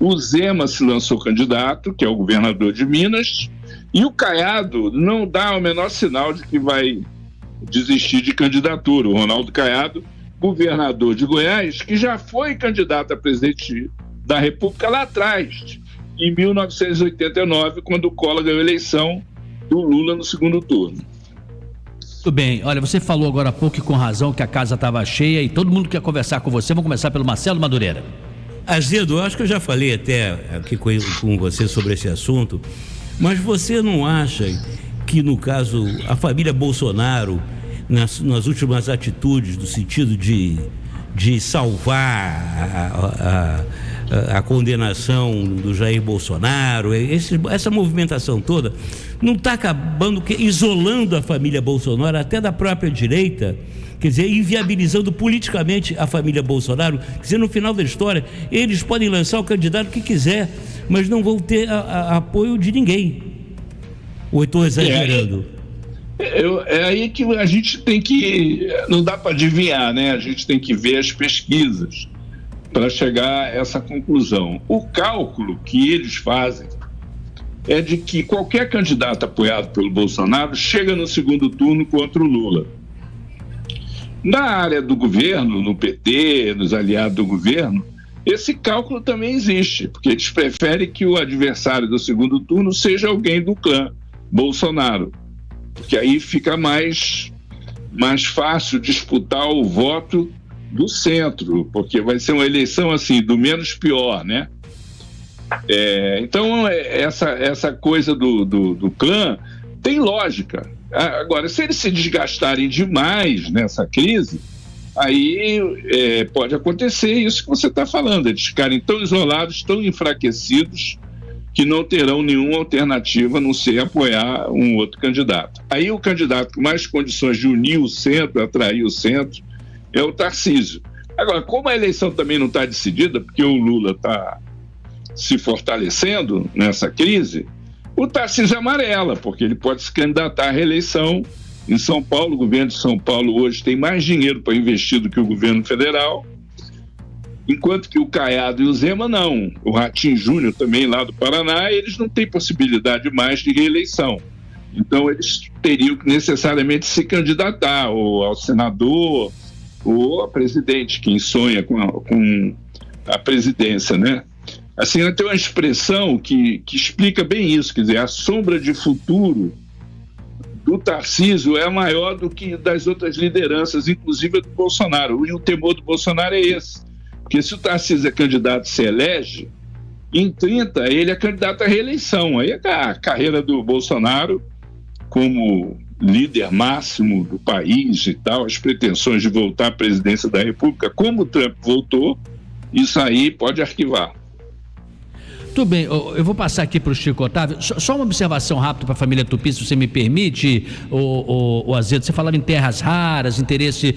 o Zema se lançou candidato, que é o governador de Minas, e o Caiado não dá o menor sinal de que vai desistir de candidatura. O Ronaldo Caiado, governador de Goiás, que já foi candidato a presidente da República lá atrás, em 1989, quando o Collor ganhou a eleição do Lula no segundo turno. Tudo bem, olha, você falou agora há pouco e com razão que a casa estava cheia e todo mundo quer conversar com você. Vamos começar pelo Marcelo Madureira. Azedo, eu acho que eu já falei até aqui com você sobre esse assunto, mas você não acha que, no caso, a família Bolsonaro, nas últimas atitudes, no sentido de salvar a condenação do Jair Bolsonaro, essa movimentação toda, não está acabando isolando a família Bolsonaro até da própria direita, quer dizer, inviabilizando politicamente a família Bolsonaro? Quer dizer, no final da história, eles podem lançar o candidato que quiser, mas não vão ter apoio de ninguém. Ou estou exagerando? É aí que a gente tem que... Não dá para adivinhar, né? A gente tem que ver as pesquisas. para chegar a essa conclusão. O cálculo que eles fazem é de que qualquer candidato apoiado pelo Bolsonaro chega no segundo turno contra o Lula. Na área do governo, no PT, nos aliados do governo, esse cálculo também existe, porque eles preferem que o adversário do segundo turno seja alguém do clã Bolsonaro, porque aí fica mais fácil disputar o voto do centro, porque vai ser uma eleição assim, do menos pior, né? Então, essa coisa do clã tem lógica. Agora, se eles se desgastarem demais nessa crise, aí pode acontecer isso que você está falando, eles ficarem tão isolados, tão enfraquecidos, que não terão nenhuma alternativa a não ser apoiar um outro candidato. Aí o candidato com mais condições de unir o centro, atrair o centro, é o Tarcísio. Agora, como a eleição também não está decidida, porque o Lula está se fortalecendo nessa crise, o Tarcísio amarela, porque ele pode se candidatar à reeleição. Em São Paulo, o governo de São Paulo hoje tem mais dinheiro para investir do que o governo federal, enquanto que o Caiado e o Zema não. O Ratinho Júnior também lá do Paraná, eles não têm possibilidade mais de reeleição. Então eles teriam que necessariamente se candidatar ou ao senador ou a presidente, quem sonha com a presidência, né? Assim, tem uma expressão que explica bem isso, quer dizer, a sombra de futuro do Tarcísio é maior do que das outras lideranças, inclusive a do Bolsonaro. E o temor do Bolsonaro é esse, porque se o Tarcísio é candidato e se elege, em 30 ele é candidato à reeleição. Aí a carreira do Bolsonaro como líder máximo do país e tal, as pretensões de voltar à presidência da República, como o Trump voltou, isso aí pode arquivar. Tudo bem, eu vou passar aqui para o Chico Otávio. Só uma observação rápida para a família Tupi, se você me permite, o Azedo. Você falava em terras raras, interesse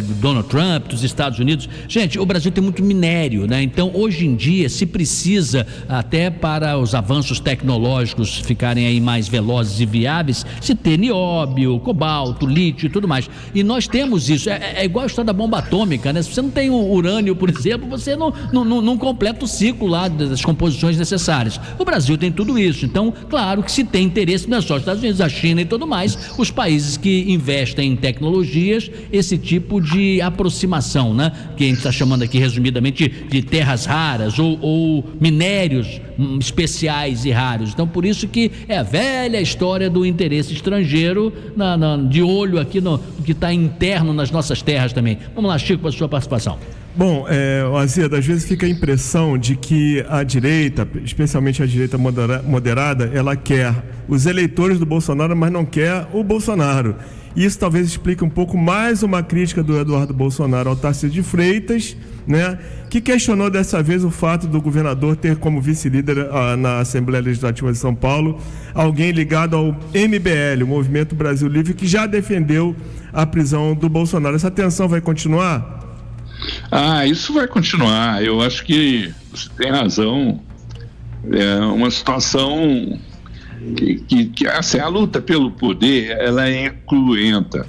do Donald Trump, dos Estados Unidos. Gente, o Brasil tem muito minério, né? Então, hoje em dia, se precisa, até para os avanços tecnológicos ficarem aí mais velozes e viáveis, se ter nióbio, cobalto, lítio e tudo mais. E nós temos isso. É igual a história da bomba atômica, né? Se você não tem o urânio, por exemplo, você não completa o ciclo lá das composições necessárias. O Brasil tem tudo isso, então, claro que se tem interesse, não é só os Estados Unidos, a China e tudo mais, os países que investem em tecnologias, esse tipo de aproximação, né? Que a gente está chamando aqui resumidamente de terras raras ou minérios especiais e raros. Então, por isso que é a velha história do interesse estrangeiro de olho aqui no que está interno nas nossas terras também. Vamos lá, Chico, para a sua participação. Bom, Azedo, às vezes fica a impressão de que a direita, especialmente a direita moderada, ela quer os eleitores do Bolsonaro, mas não quer o Bolsonaro. Isso talvez explique um pouco mais uma crítica do Eduardo Bolsonaro ao Tarcísio de Freitas, né, que questionou dessa vez o fato do governador ter como vice-líder na Assembleia Legislativa de São Paulo alguém ligado ao MBL, o Movimento Brasil Livre, que já defendeu a prisão do Bolsonaro. Essa tensão vai continuar? Isso vai continuar. Eu acho que você tem razão. É uma situação que assim, a luta pelo poder, ela é incruenta.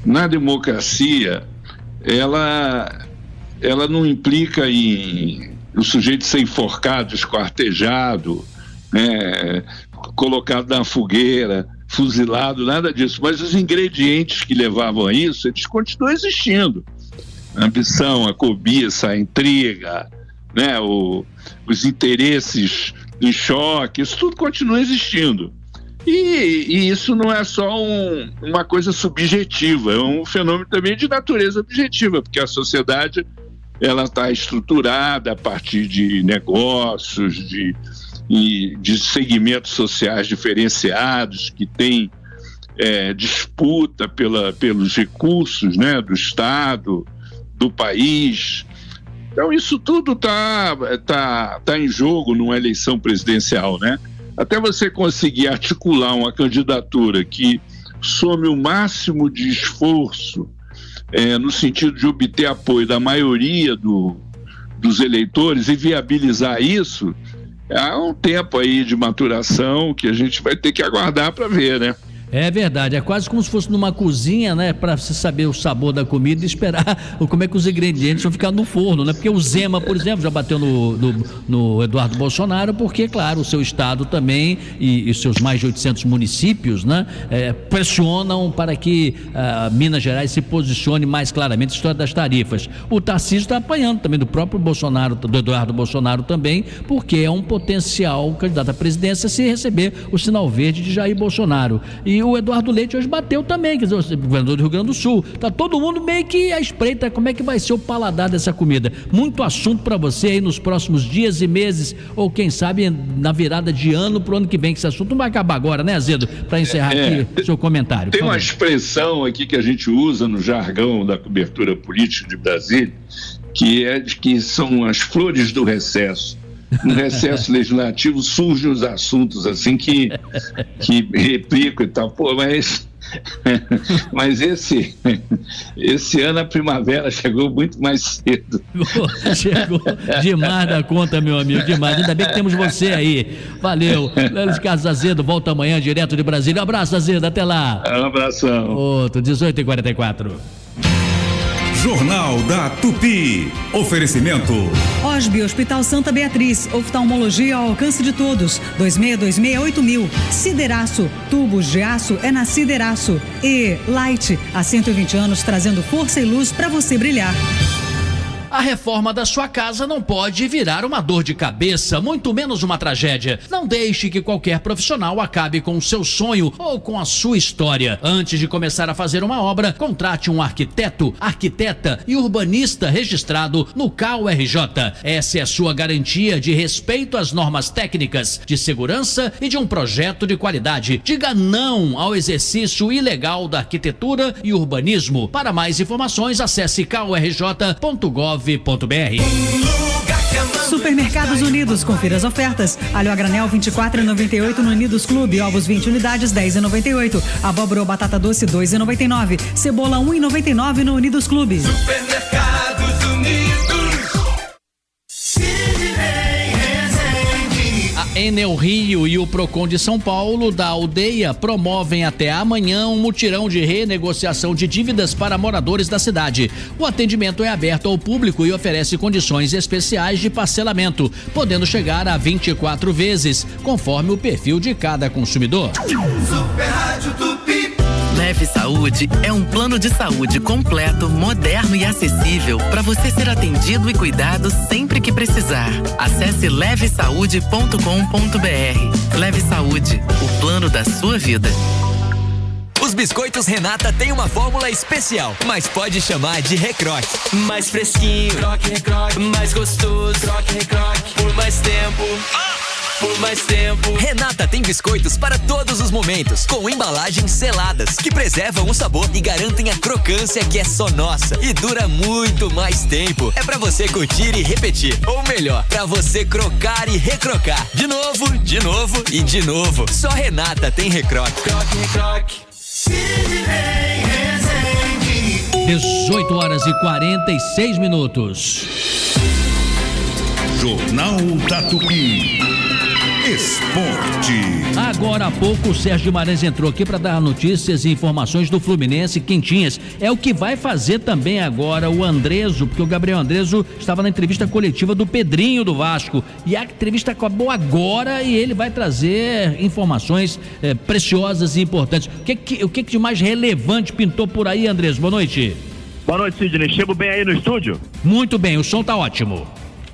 Na democracia, ela não implica em o sujeito ser enforcado, esquartejado, né, colocado na fogueira, fuzilado, nada disso. Mas os ingredientes que levavam a isso, eles continuam existindo. A ambição, a cobiça, a intriga, né, os interesses em choque, isso tudo continua existindo. E isso não é só uma coisa subjetiva, é um fenômeno também de natureza objetiva, porque a sociedade ela está estruturada a partir de negócios, de segmentos sociais diferenciados, que tem disputa pelos recursos, né, do Estado, do país. Então isso tudo tá em jogo numa eleição presidencial, né? Até você conseguir articular uma candidatura que some o máximo de esforço no sentido de obter apoio da maioria dos eleitores e viabilizar isso, há um tempo aí de maturação que a gente vai ter que aguardar para ver, né? É verdade, é quase como se fosse numa cozinha, né? Para você saber o sabor da comida e esperar como é que os ingredientes vão ficar no forno, né? Porque o Zema, por exemplo, já bateu no Eduardo Bolsonaro, porque, claro, o seu estado também e seus mais de 800 municípios, né? Pressionam para que Minas Gerais se posicione mais claramente na história das tarifas. O Tarcísio está apanhando também do próprio Bolsonaro, do Eduardo Bolsonaro também, porque é um potencial candidato à presidência se receber o sinal verde de Jair Bolsonaro. E o Eduardo Leite hoje bateu também, quer dizer, o governador do Rio Grande do Sul. Tá todo mundo meio que à espreita como é que vai ser o paladar dessa comida. Muito assunto para você aí nos próximos dias e meses, ou quem sabe na virada de ano pro ano que vem, que esse assunto não vai acabar agora, né, Azedo? Para encerrar aqui o seu comentário. Tem uma expressão aqui que a gente usa no jargão da cobertura política de Brasília, que são as flores do recesso. No recesso legislativo surgem os assuntos assim que replicam e tal. Pô, mas esse ano a primavera chegou muito mais cedo. Chegou demais da conta, meu amigo, demais. Ainda bem que temos você aí. Valeu. Lélis Carlos Azedo volta amanhã direto de Brasília. Um abraço, Azedo, até lá. Um abração. Outro, 18h44. Jornal da Tupi. Oferecimento. Osby, Hospital Santa Beatriz. Oftalmologia ao alcance de todos. 26268000. Sideraço. Tubos de aço é na Sideraço. E Light, há 120 anos trazendo força e luz para você brilhar. A reforma da sua casa não pode virar uma dor de cabeça, muito menos uma tragédia. Não deixe que qualquer profissional acabe com o seu sonho ou com a sua história. Antes de começar a fazer uma obra, contrate um arquiteto, arquiteta e urbanista registrado no CAURJ. Essa é a sua garantia de respeito às normas técnicas, de segurança e de um projeto de qualidade. Diga não ao exercício ilegal da arquitetura e urbanismo. Para mais informações, acesse caurj.gov.br. Supermercados Unidos, confira as ofertas. Alho a granel 24,98 no Unidos Clube, ovos 20 unidades 10,98, abóbora ou batata doce 2,99, cebola 1,99 no Unidos Clube. Supermercados Unidos. A Enel Rio e o Procon de São Paulo da Aldeia promovem até amanhã um mutirão de renegociação de dívidas para moradores da cidade. O atendimento é aberto ao público e oferece condições especiais de parcelamento, podendo chegar a 24 vezes, conforme o perfil de cada consumidor. Super Rádio Tupi. Leve Saúde é um plano de saúde completo, moderno e acessível para você ser atendido e cuidado sempre que precisar. Acesse levesaude.com.br. Leve Saúde, o plano da sua vida. Os biscoitos Renata têm uma fórmula especial, mas pode chamar de recroque. Mais fresquinho, croque, recroque. Mais gostoso, croque, recroque. Por mais tempo. Por mais tempo. Renata tem biscoitos para todos os momentos, com embalagens seladas, que preservam o sabor e garantem a crocância que é só nossa e dura muito mais tempo. É pra você curtir e repetir, ou melhor, pra você crocar e recrocar. De novo e de novo. Só Renata tem recroque. Croque, recroque. 18h46. Jornal da Tupi. Esporte. Agora há pouco o Sérgio Guimarães entrou aqui para dar notícias e informações do Fluminense quentinhas. É o que vai fazer também agora o Andreso, porque o Gabriel Andreso estava na entrevista coletiva do Pedrinho do Vasco. E a entrevista acabou agora e ele vai trazer informações preciosas e importantes. O que de mais relevante pintou por aí, Andreso? Boa noite. Boa noite, Sidney. Chego bem aí no estúdio? Muito bem, o som tá ótimo.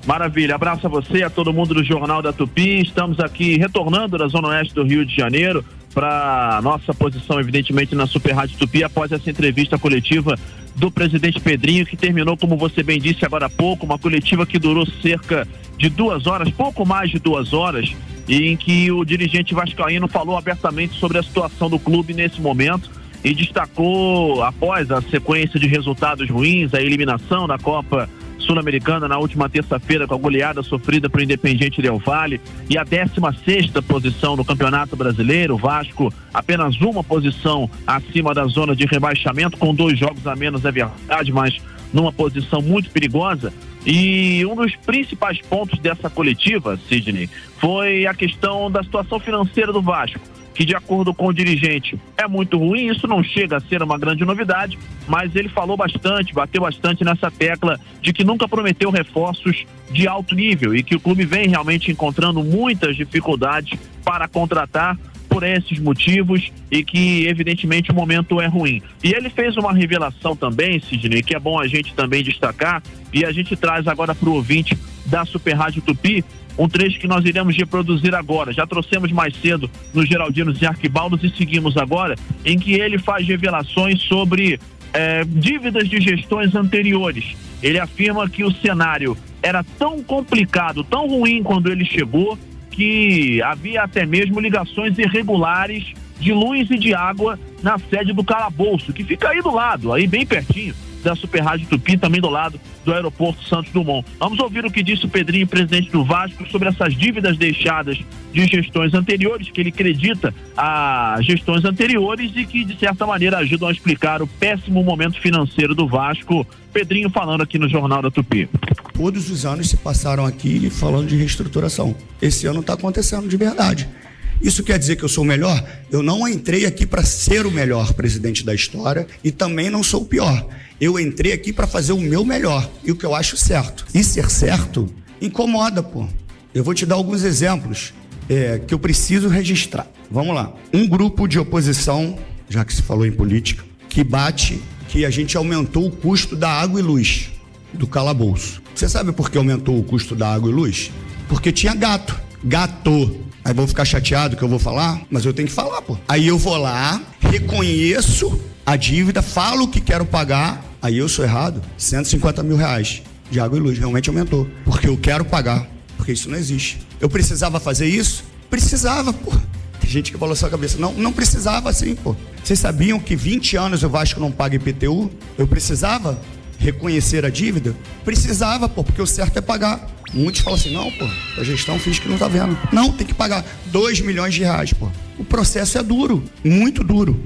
Maravilha, abraço a você, a todo mundo do Jornal da Tupi. Estamos aqui retornando da Zona Oeste do Rio de Janeiro para nossa posição, evidentemente, na Super Rádio Tupi, após essa entrevista coletiva do presidente Pedrinho, que terminou, como você bem disse agora há pouco, uma coletiva que durou cerca de 2 horas, pouco mais de 2 horas, e em que o dirigente vascaíno falou abertamente sobre a situação do clube nesse momento e destacou, após a sequência de resultados ruins, a eliminação da Copa Sul-Americana na última terça-feira com a goleada sofrida por Independiente Del Valle e a 16ª posição no Campeonato Brasileiro. O Vasco apenas uma posição acima da zona de rebaixamento, com 2 jogos a menos, é verdade, mas numa posição muito perigosa. E um dos principais pontos dessa coletiva, Sidney, foi a questão da situação financeira do Vasco. que, de acordo com o dirigente, é muito ruim. Isso não chega a ser uma grande novidade, mas ele falou bastante, bateu bastante nessa tecla de que nunca prometeu reforços de alto nível e que o clube vem realmente encontrando muitas dificuldades para contratar por esses motivos e que, evidentemente, o momento é ruim. E ele fez uma revelação também, Sidney, que é bom a gente também destacar, e a gente traz agora para o ouvinte da Super Rádio Tupi um trecho que nós iremos reproduzir agora. Já trouxemos mais cedo no Geraldinos e Arquibaldos e seguimos agora, em que ele faz revelações sobre dívidas de gestões anteriores. Ele afirma que o cenário era tão complicado, tão ruim quando ele chegou, que havia até mesmo ligações irregulares de luz e de água na sede do Calabouço, que fica aí do lado, aí bem pertinho da Super Rádio Tupi, também do lado do Aeroporto Santos Dumont. Vamos ouvir o que disse o Pedrinho, presidente do Vasco, sobre essas dívidas deixadas de gestões anteriores, que ele acredita a gestões anteriores e que, de certa maneira, ajudam a explicar o péssimo momento financeiro do Vasco. Pedrinho falando aqui no Jornal da Tupi. Todos os anos se passaram aqui falando de reestruturação. Esse ano está acontecendo de verdade. Isso quer dizer que eu sou o melhor? Eu não entrei aqui para ser o melhor presidente da história e também não sou o pior. Eu entrei aqui para fazer o meu melhor e o que eu acho certo. E ser certo incomoda, pô. Eu vou te dar alguns exemplos que eu preciso registrar. Vamos lá. Um grupo de oposição, já que se falou em política, que bate que a gente aumentou o custo da água e luz do Calabouço. Você sabe por que aumentou o custo da água e luz? Porque tinha gato. Aí vão ficar chateado que eu vou falar, mas eu tenho que falar, pô. Aí eu vou lá, reconheço a dívida, falo que quero pagar, aí eu sou errado. 150 mil reais de água e luz, realmente aumentou. Porque eu quero pagar, porque isso não existe. Eu precisava fazer isso? Precisava, pô. Tem gente que balançou a cabeça. Não precisava assim, pô. Vocês sabiam que 20 anos o Vasco não paga IPTU? Eu precisava reconhecer a dívida? Precisava, pô, porque o certo é pagar. Muitos falam assim, não, pô, a gestão finge que não tá vendo. Não, tem que pagar 2 milhões de reais, pô. O processo é duro, muito duro.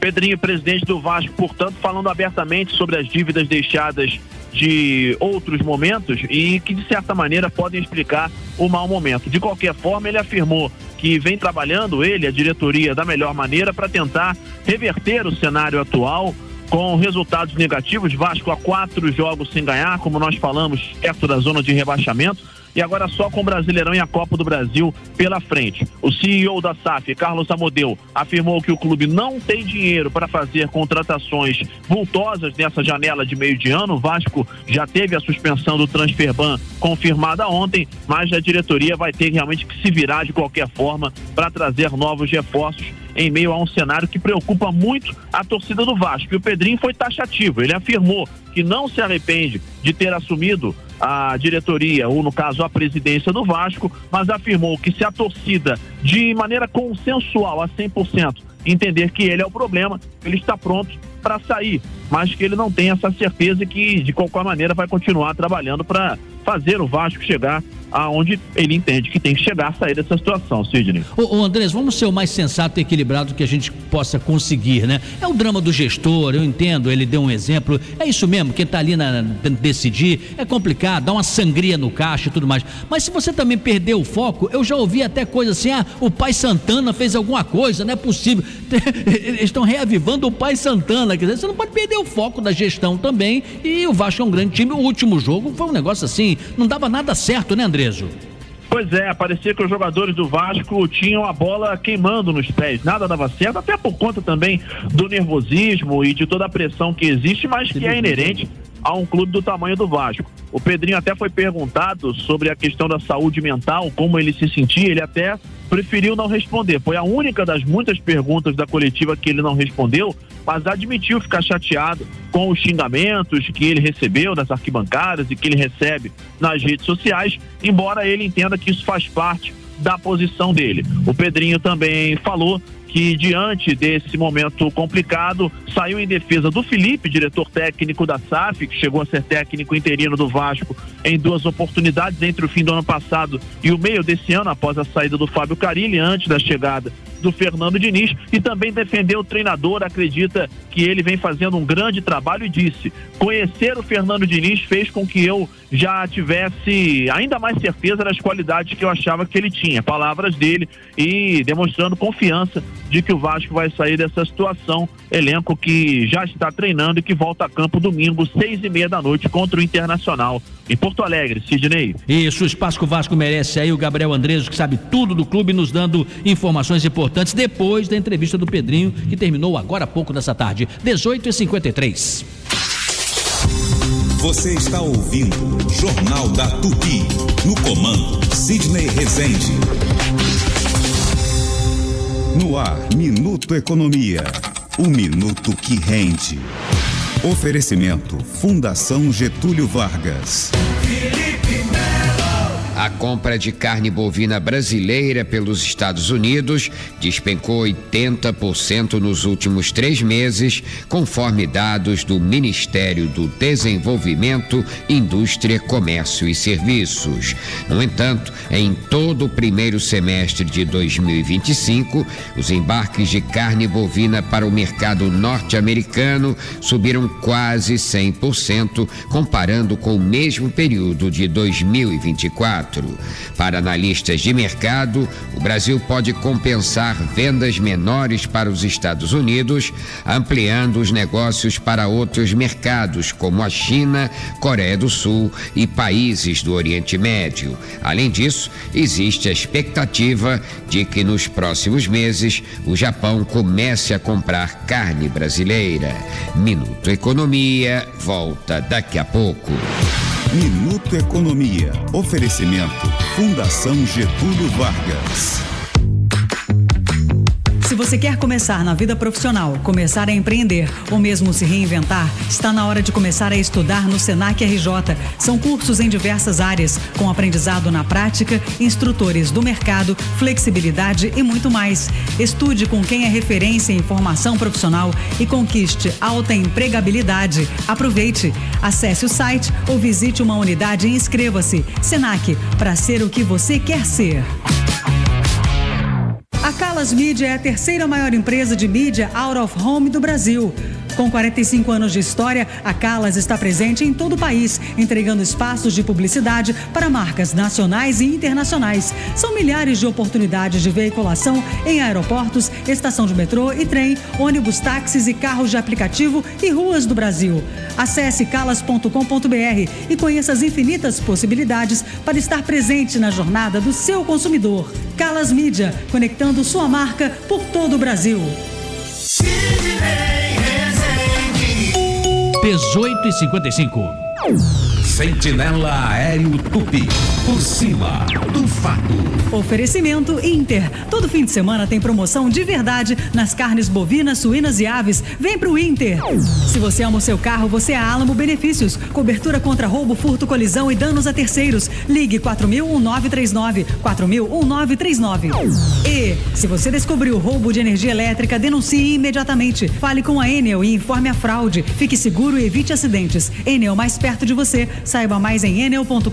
Pedrinho, presidente do Vasco, portanto, falando abertamente sobre as dívidas deixadas de outros momentos e que, de certa maneira, podem explicar o mau momento. De qualquer forma, ele afirmou que vem trabalhando, ele, a diretoria, da melhor maneira para tentar reverter o cenário atual com resultados negativos. Vasco há 4 jogos sem ganhar, como nós falamos, perto da zona de rebaixamento, e agora só com o Brasileirão e a Copa do Brasil pela frente. O CEO da SAF, Carlos Amodeu, afirmou que o clube não tem dinheiro para fazer contratações vultosas nessa janela de meio de ano. O Vasco já teve a suspensão do Transferban confirmada ontem, mas a diretoria vai ter realmente que se virar de qualquer forma para trazer novos reforços em meio a um cenário que preocupa muito a torcida do Vasco. E o Pedrinho foi taxativo, ele afirmou que não se arrepende de ter assumido a diretoria, ou no caso a presidência do Vasco, mas afirmou que se a torcida, de maneira consensual a 100%, entender que ele é o problema, ele está pronto para sair, mas que ele não tem essa certeza e que de qualquer maneira vai continuar trabalhando para fazer o Vasco chegar aonde ele entende que tem que chegar a sair dessa situação, Sidney. Ô Andrés, vamos ser o mais sensato e equilibrado que a gente possa conseguir, né? É o drama do gestor, eu entendo, ele deu um exemplo, é isso mesmo, quem tá ali decidir, é complicado, dá uma sangria no caixa e tudo mais, mas se você também perder o foco, eu já ouvi até coisa assim, o pai Santana fez alguma coisa, não é possível, eles estão reavivando o pai Santana, quer dizer, você não pode perder o foco da gestão também, e o Vasco é um grande time. O último jogo foi um negócio assim, não dava nada certo, né, Andreso? Pois é, parecia que os jogadores do Vasco tinham a bola queimando nos pés, nada dava certo, até por conta também do nervosismo e de toda a pressão que existe, mas que é inerente a um clube do tamanho do Vasco. O Pedrinho até foi perguntado sobre a questão da saúde mental, como ele se sentia, ele até preferiu não responder. Foi a única das muitas perguntas da coletiva que ele não respondeu, mas admitiu ficar chateado com os xingamentos que ele recebeu das arquibancadas e que ele recebe nas redes sociais, embora ele entenda que isso faz parte da posição dele. O Pedrinho também falou que, diante desse momento complicado, saiu em defesa do Felipe, diretor técnico da SAF, que chegou a ser técnico interino do Vasco em 2 oportunidades entre o fim do ano passado e o meio desse ano, após a saída do Fábio Carille, antes da chegada do Fernando Diniz, e também defendeu o treinador, acredita que ele vem fazendo um grande trabalho e disse: conhecer o Fernando Diniz fez com que eu já tivesse ainda mais certeza das qualidades que eu achava que ele tinha. Palavras dele, e demonstrando confiança de que o Vasco vai sair dessa situação. Elenco que já está treinando e que volta a campo domingo, 6h30 da noite, contra o Internacional em Porto Alegre. Sidney. Isso, o espaço que o Vasco merece aí, o Gabriel Andreso, que sabe tudo do clube, nos dando informações importantes depois da entrevista do Pedrinho, que terminou agora há pouco dessa tarde, 18h53. Você está ouvindo Jornal da Tupi, no comando Sidney Rezende. No ar, Minuto Economia, o minuto que rende. Oferecimento Fundação Getúlio Vargas. A compra de carne bovina brasileira pelos Estados Unidos despencou 80% nos últimos 3 meses, conforme dados do Ministério do Desenvolvimento, Indústria, Comércio e Serviços. No entanto, em todo o primeiro semestre de 2025, os embarques de carne bovina para o mercado norte-americano subiram quase 100%, comparando com o mesmo período de 2024. Para analistas de mercado, o Brasil pode compensar vendas menores para os Estados Unidos, ampliando os negócios para outros mercados, como a China, Coreia do Sul e países do Oriente Médio. Além disso, existe a expectativa de que nos próximos meses o Japão comece a comprar carne brasileira. Minuto Economia volta daqui a pouco. Minuto Economia. Oferecimento Fundação Getúlio Vargas. Se você quer começar na vida profissional, começar a empreender ou mesmo se reinventar, está na hora de começar a estudar no Senac RJ. São cursos em diversas áreas, com aprendizado na prática, instrutores do mercado, flexibilidade e muito mais. Estude com quem é referência em formação profissional e conquiste alta empregabilidade. Aproveite! Acesse o site ou visite uma unidade e inscreva-se. Senac, para ser o que você quer ser. A Calas Mídia é a 3ª maior empresa de mídia out of home do Brasil. Com 45 anos de história, a Calas está presente em todo o país, entregando espaços de publicidade para marcas nacionais e internacionais. São milhares de oportunidades de veiculação em aeroportos, estação de metrô e trem, ônibus, táxis e carros de aplicativo e ruas do Brasil. Acesse calas.com.br e conheça as infinitas possibilidades para estar presente na jornada do seu consumidor. Calas Mídia, conectando sua marca por todo o Brasil. 18h55. Sentinela Aéreo Tupi, por cima do fato. Oferecimento Inter. Todo fim de semana tem promoção de verdade nas carnes bovinas, suínas e aves. Vem pro Inter. Se você ama o seu carro, você é a Alamo Benefícios. Cobertura contra roubo, furto, colisão e danos a terceiros. Ligue 4000-1939. 4000-1939. E se você descobriu roubo de energia elétrica, denuncie imediatamente. Fale com a Enel e informe a fraude. Fique seguro e evite acidentes. Enel, mais perto de você. Saiba mais em enel.com.br.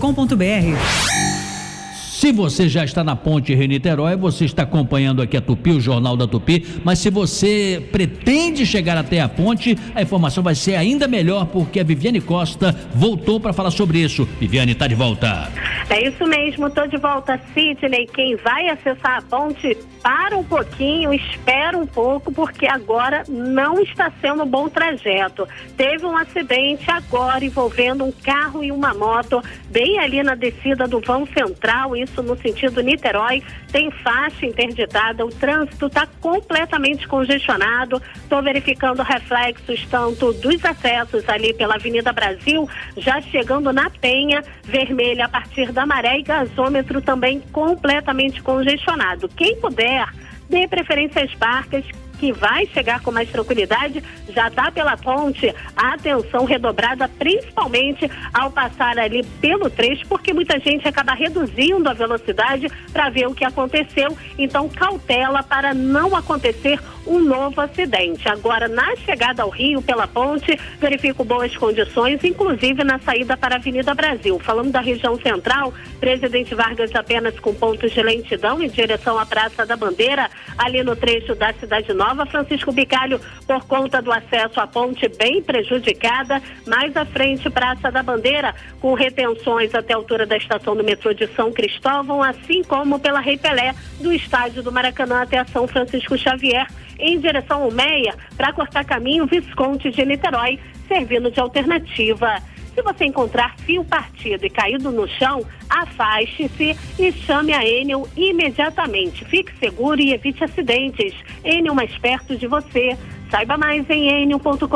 Se você já está na ponte Rio-Niterói, você está acompanhando aqui a Tupi, o Jornal da Tupi, mas se você pretende chegar até a ponte, a informação vai ser ainda melhor, porque a Viviane Costa voltou para falar sobre isso. Viviane, está de volta. É isso mesmo, estou de volta, Sidney. Quem vai acessar a ponte, para um pouquinho, espera um pouco, porque agora não está sendo um bom trajeto. Teve um acidente agora envolvendo um carro e uma moto, bem ali na descida do vão central, isso no sentido Niterói, tem faixa interditada, o trânsito está completamente congestionado. Estou verificando reflexos tanto dos acessos ali pela Avenida Brasil, já chegando na Penha, vermelha a partir da Maré, e gasômetro também completamente congestionado. Quem puder, dê preferência às barcas, que vai chegar com mais tranquilidade, já está pela ponte, a atenção redobrada, principalmente ao passar ali pelo trecho, porque muita gente acaba reduzindo a velocidade para ver o que aconteceu, então cautela para não acontecer um novo acidente. Agora, na chegada ao Rio pela ponte, verifico boas condições, inclusive na saída para a Avenida Brasil. Falando da região central, Presidente Vargas apenas com pontos de lentidão em direção à Praça da Bandeira, ali no trecho da Cidade Nova. Francisco Bicalho, por conta do acesso à ponte bem prejudicada, mais à frente, Praça da Bandeira, com retenções até a altura da estação do metrô de São Cristóvão, assim como pela Rei Pelé, do estádio do Maracanã até a São Francisco Xavier, em direção ao Meia, para cortar caminho, Visconde de Niterói, servindo de alternativa. Se você encontrar fio partido e caído no chão, afaste-se e chame a Enel imediatamente. Fique seguro e evite acidentes. Enel mais perto de você. Saiba mais em enel.com.br.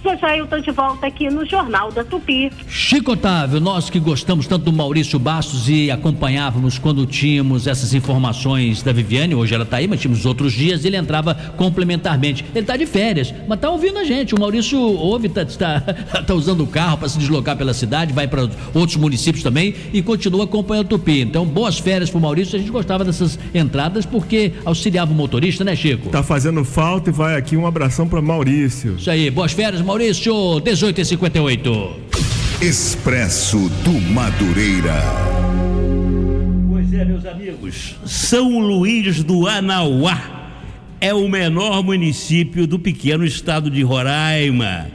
Já eu estou de volta aqui no Jornal da Tupi. Chico Otávio, nós que gostamos tanto do Maurício Bastos e acompanhávamos quando tínhamos essas informações da Viviane, hoje ela está aí, mas tínhamos outros dias, ele entrava complementarmente. Ele está de férias, mas está ouvindo a gente. O Maurício ouve, está usando o carro para se deslocar pela cidade, vai para outros municípios também e continua acompanhando a Tupi. Então, boas férias para o Maurício. A gente gostava dessas entradas porque auxiliava o motorista, né, Chico? Tá fazendo falta e vai aqui um abração para Maurício. Isso aí, boas férias, Maurício. 18h58. Expresso do Madureira. Pois é, meus amigos, São Luís do Anauá é o menor município do pequeno estado de Roraima.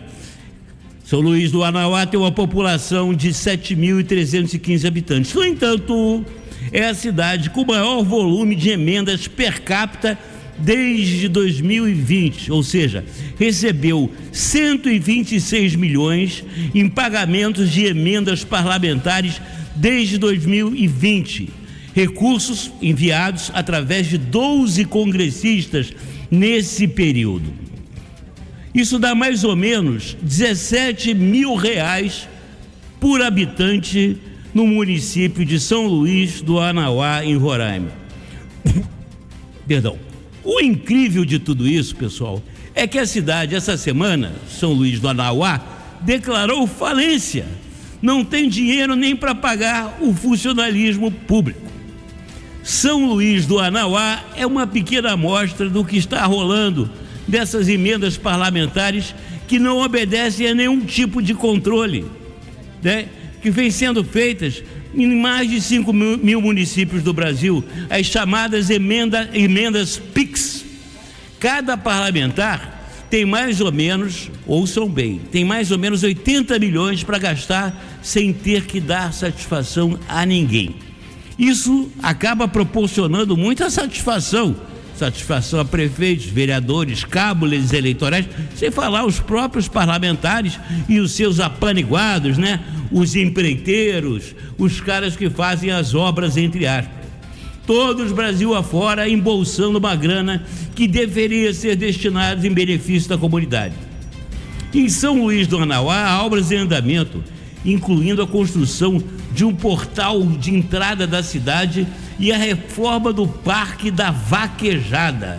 São Luís do Anauá tem uma população de 7.315 habitantes. No entanto, é a cidade com o maior volume de emendas per capita desde 2020, ou seja, recebeu 126 milhões em pagamentos de emendas parlamentares desde 2020. Recursos enviados através de 12 congressistas nesse período. Isso dá mais ou menos 17 mil reais por habitante no município de São Luís do Anauá, em Roraima. Perdão. O incrível de tudo isso, pessoal, é que a cidade, essa semana, São Luís do Anauá, declarou falência. Não tem dinheiro nem para pagar o funcionalismo público. São Luís do Anauá é uma pequena amostra do que está rolando dessas emendas parlamentares que não obedecem a nenhum tipo de controle, né? Que vem sendo feitas em mais de 5 mil municípios do Brasil, as chamadas emendas PIX. Cada parlamentar tem mais ou menos, ouçam bem, tem mais ou menos 80 milhões para gastar sem ter que dar satisfação a ninguém. Isso acaba proporcionando muita satisfação a prefeitos, vereadores, cabos eleitorais, sem falar os próprios parlamentares e os seus apaniguados, né? Os empreiteiros, os caras que fazem as obras, entre aspas. Todos Brasil afora embolsando uma grana que deveria ser destinada em benefício da comunidade. Em São Luís do Anauá, há obras em andamento, incluindo a construção de um portal de entrada da cidade e a reforma do Parque da Vaquejada.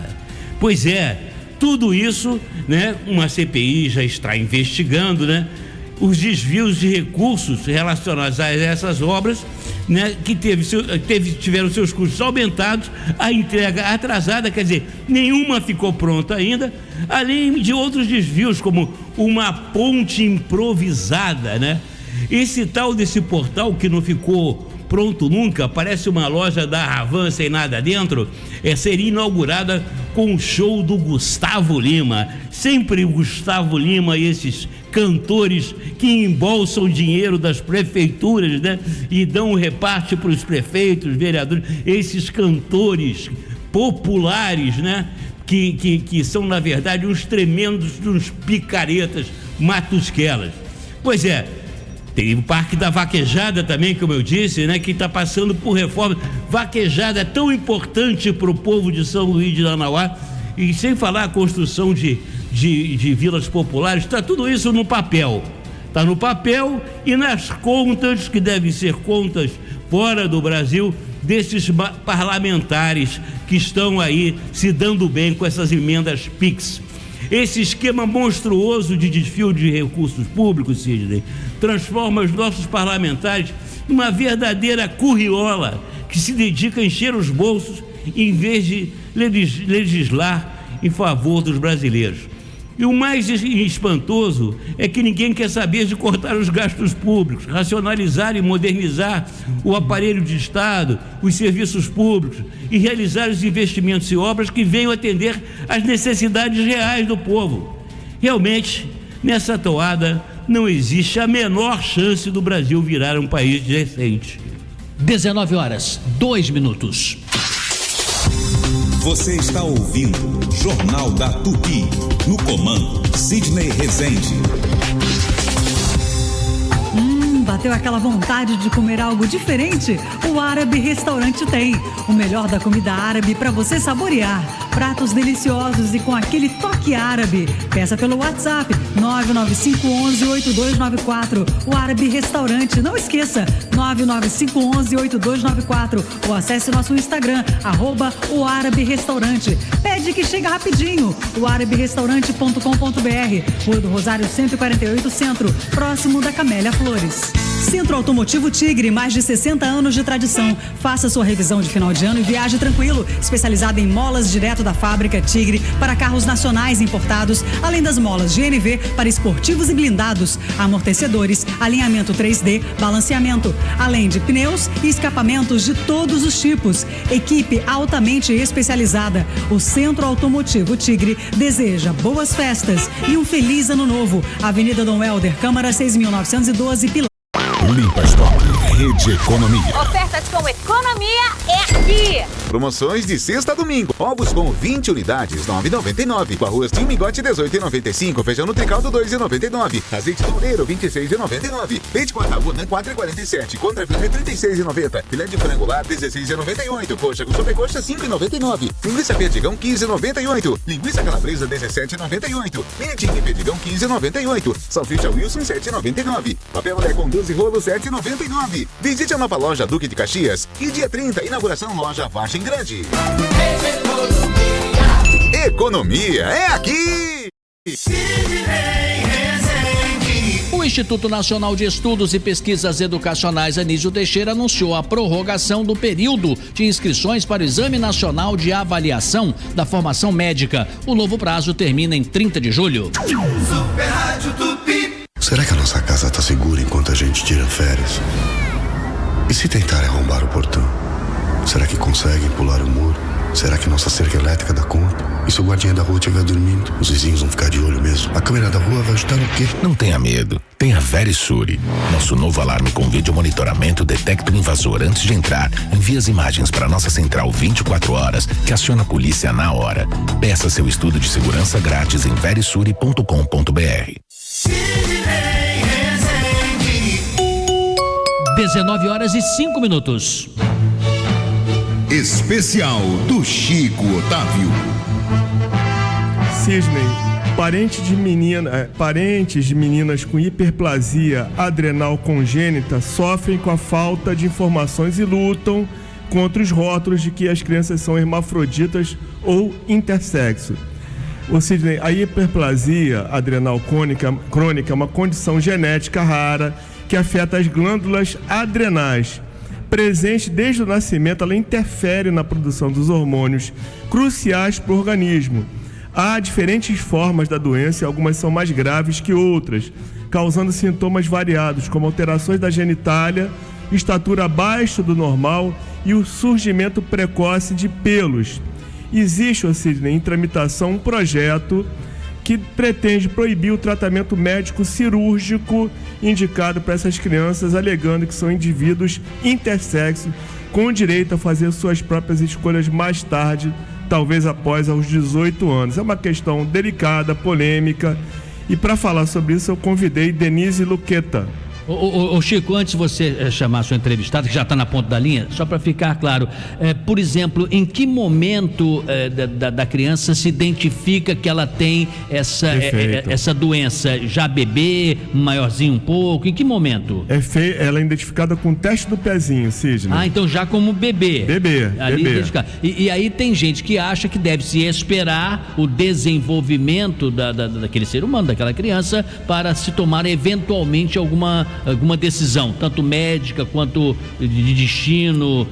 Pois é, tudo isso, né? Uma CPI já está investigando, né? Os desvios de recursos relacionados a essas obras, né? Que tiveram seus custos aumentados, a entrega atrasada, quer dizer, nenhuma ficou pronta ainda, além de outros desvios, como uma ponte improvisada, né? Esse tal desse portal que não ficou pronto nunca, parece uma loja da Havan sem nada dentro, seria inaugurada com o show do Gustavo Lima. Sempre o Gustavo Lima e esses cantores que embolsam dinheiro das prefeituras, né? E dão um reparte para os prefeitos, vereadores, esses cantores populares, né? Que são, na verdade, uns tremendos, uns picaretas matusquelas. Pois é, tem o Parque da Vaquejada também, como eu disse, né, que está passando por reforma. Vaquejada é tão importante para o povo de São Luís de Anauá, e sem falar a construção de vilas populares, está tudo isso no papel. Está no papel e nas contas, que devem ser contas fora do Brasil, desses parlamentares que estão aí se dando bem com essas emendas PIX. Esse esquema monstruoso de desvio de recursos públicos, Sidney, transforma os nossos parlamentares numa verdadeira curriola que se dedica a encher os bolsos em vez de legislar em favor dos brasileiros. E o mais espantoso é que ninguém quer saber de cortar os gastos públicos, racionalizar e modernizar o aparelho de Estado, os serviços públicos e realizar os investimentos e obras que venham atender às necessidades reais do povo. Realmente, nessa toada, não existe a menor chance do Brasil virar um país decente. 19 horas, 2 minutos. Você está ouvindo Jornal da Tupi. No comando, Sidney Rezende. Bateu aquela vontade de comer algo diferente? O Árabe Restaurante tem. O melhor da comida árabe para você saborear. Pratos deliciosos e com aquele toque árabe. Peça pelo WhatsApp 99511-8294. O Árabe Restaurante. Não esqueça, 99511-8294. Ou acesse nosso Instagram, @o Árabe Restaurante. Pede que chega rapidinho. O araberestaurante.com.br. Rua do Rosário 148 Centro, próximo da Camélia Flores. Centro Automotivo Tigre, mais de 60 anos de tradição. Faça sua revisão de final de ano e viaje tranquilo. Especializada em molas direto da fábrica Tigre para carros nacionais importados, além das molas GNV para esportivos e blindados, amortecedores, alinhamento 3D, balanceamento, além de pneus e escapamentos de todos os tipos. Equipe altamente especializada. O Centro Automotivo Tigre deseja boas festas e um feliz ano novo. Avenida Dom Helder, Câmara 6.912, Pilar. Limpa Stop, Rede Economia. Ofertas com economia é aqui. Promoções de sexta a domingo. Ovos com 20 unidades, 9,99. Arroz de migote, 18,95. Feijão Nutricaldo, 2,99. Azeite toureiro, 26,99. Leite Guaraná, 4,47. Contra filé, 36,90. Filé de frango lá, 16,98. Coxa com sobrecoxa, 5,99. Linguiça perdigão, 15,98. Linguiça calabresa, 17,98. Mentinho perdigão, 15,98. Salsicha Wilson, 7,99. Papel Olé com 12 rolos, 7,99. Visite a nova loja Duque de Caxias. E dia 30, inauguração loja Vargem Grande. Economia é aqui! O Instituto Nacional de Estudos e Pesquisas Educacionais Anísio Teixeira anunciou a prorrogação do período de inscrições para o Exame Nacional de Avaliação da Formação Médica. O novo prazo termina em 30 de julho. Super Rádio Tupi. Será que a nossa casa tá segura enquanto a gente tira férias? E se tentarem arrombar o portão? Será que conseguem pular o muro? Será que nossa cerca elétrica dá conta? E se o guardinha da rua estiver dormindo? Os vizinhos vão ficar de olho mesmo. A câmera da rua vai ajudar o quê? Não tenha medo. Tenha Verisure. Nosso novo alarme com vídeo monitoramento detecta o invasor antes de entrar. Envia as imagens para nossa central 24 horas, que aciona a polícia na hora. Peça seu estudo de segurança grátis em verisure.com.br. 19 horas e 5 minutos. Especial do Chico Otávio. Sidney, parentes de meninas com hiperplasia adrenal congênita sofrem com a falta de informações e lutam contra os rótulos de que as crianças são hermafroditas ou intersexo. Ô Sidney, a hiperplasia adrenal crônica é uma condição genética rara que afeta as glândulas adrenais. Presente desde o nascimento, ela interfere na produção dos hormônios cruciais para o organismo. Há diferentes formas da doença e algumas são mais graves que outras, causando sintomas variados, como alterações da genitália, estatura abaixo do normal e o surgimento precoce de pelos. Existe, Sidney, em tramitação um projeto que pretende proibir o tratamento médico cirúrgico indicado para essas crianças, alegando que são indivíduos intersexo com direito a fazer suas próprias escolhas mais tarde, talvez após aos 18 anos. É uma questão delicada, polêmica, e para falar sobre isso eu convidei Denise Luqueta. Ô Chico, antes de você chamar a sua entrevistada, que já está na ponta da linha, só para ficar claro, por exemplo, em que momento da criança se identifica que ela tem essa doença? Já bebê, maiorzinho um pouco, em que momento? Ela é identificada com o teste do pezinho, Sidney. Ah, então já como bebê. Bebê. E aí tem gente que acha que deve se esperar o desenvolvimento daquele ser humano, daquela criança, para se tomar eventualmente alguma decisão, tanto médica quanto de destino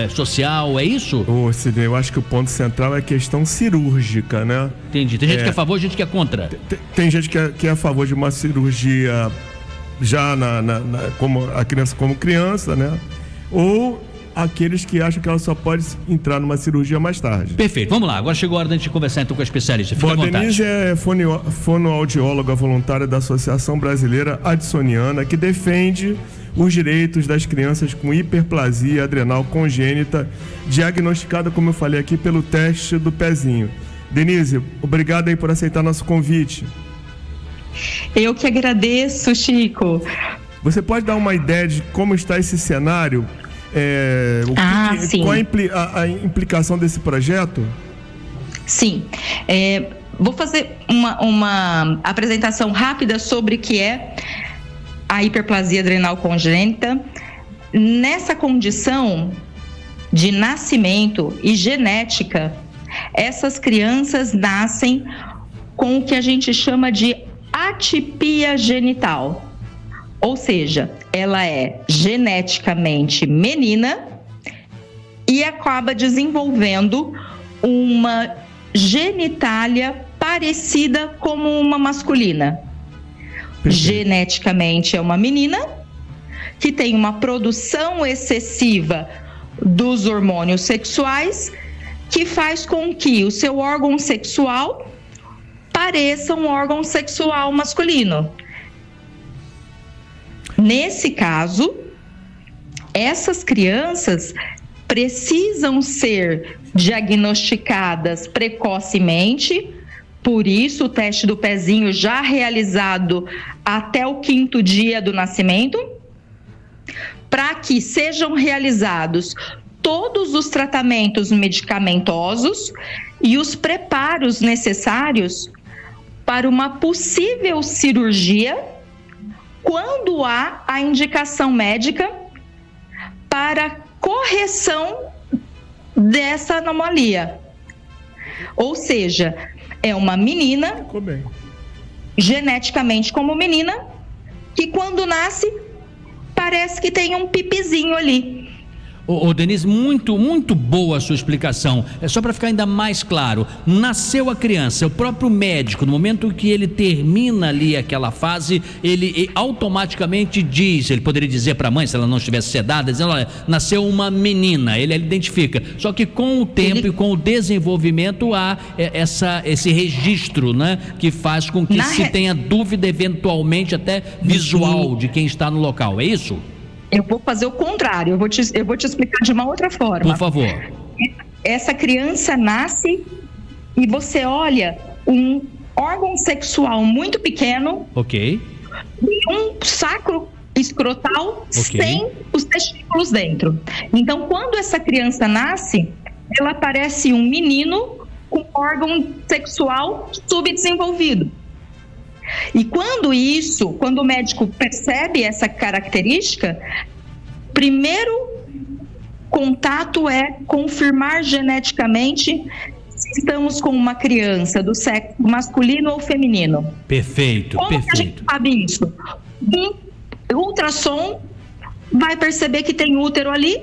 social, é isso? Sidney, eu acho que o ponto central é a questão cirúrgica, né? Entendi. Tem gente que é a favor, gente que é contra. Tem gente que é a favor de uma cirurgia já como a criança como criança, né? Ou aqueles que acham que ela só pode entrar numa cirurgia mais tarde. Perfeito, vamos lá, agora chegou a hora da gente conversar então com a especialista. Fica à vontade. Denise é fonoaudióloga voluntária da Associação Brasileira Addisoniana, que defende os direitos das crianças com hiperplasia adrenal congênita, diagnosticada, como eu falei aqui, pelo teste do pezinho. Denise, obrigado aí por aceitar nosso convite. Eu que agradeço, Chico. Você pode dar uma ideia de como está esse cenário? Sim. Qual a implicação desse projeto? Sim. Vou fazer uma apresentação rápida sobre o que é a hiperplasia adrenal congênita. Nessa condição de nascimento e genética, essas crianças nascem com o que a gente chama de atipia genital. Ou seja, ela é geneticamente menina e acaba desenvolvendo uma genitália parecida como uma masculina. Geneticamente é uma menina que tem uma produção excessiva dos hormônios sexuais que faz com que o seu órgão sexual pareça um órgão sexual masculino. Nesse caso, essas crianças precisam ser diagnosticadas precocemente, por isso o teste do pezinho já realizado até o 5º dia do nascimento, para que sejam realizados todos os tratamentos medicamentosos e os preparos necessários para uma possível cirurgia quando há a indicação médica para correção dessa anomalia. Ou seja, é uma menina, geneticamente como menina, que quando nasce, parece que tem um pipizinho ali. Denise, muito boa a sua explicação. É só para ficar ainda mais claro. Nasceu a criança, o próprio médico, no momento que ele termina ali aquela fase, ele automaticamente diz, ele poderia dizer para a mãe, se ela não estivesse sedada, dizendo, olha, nasceu uma menina, ele identifica. Só que com o tempo e com o desenvolvimento há esse registro, né, que faz com que tenha dúvida eventualmente até visual de quem está no local, é isso? Eu vou fazer o contrário, eu vou te explicar de uma outra forma. Por favor. Essa criança nasce e você olha um órgão sexual muito pequeno. Ok. E um sacro escrotal sem os testículos dentro. Então, quando essa criança nasce, ela parece um menino com órgão sexual subdesenvolvido. E quando o médico percebe essa característica, primeiro contato é confirmar geneticamente se estamos com uma criança do sexo masculino ou feminino. Perfeito, Como que a gente sabe isso? Um ultrassom vai perceber que tem útero ali,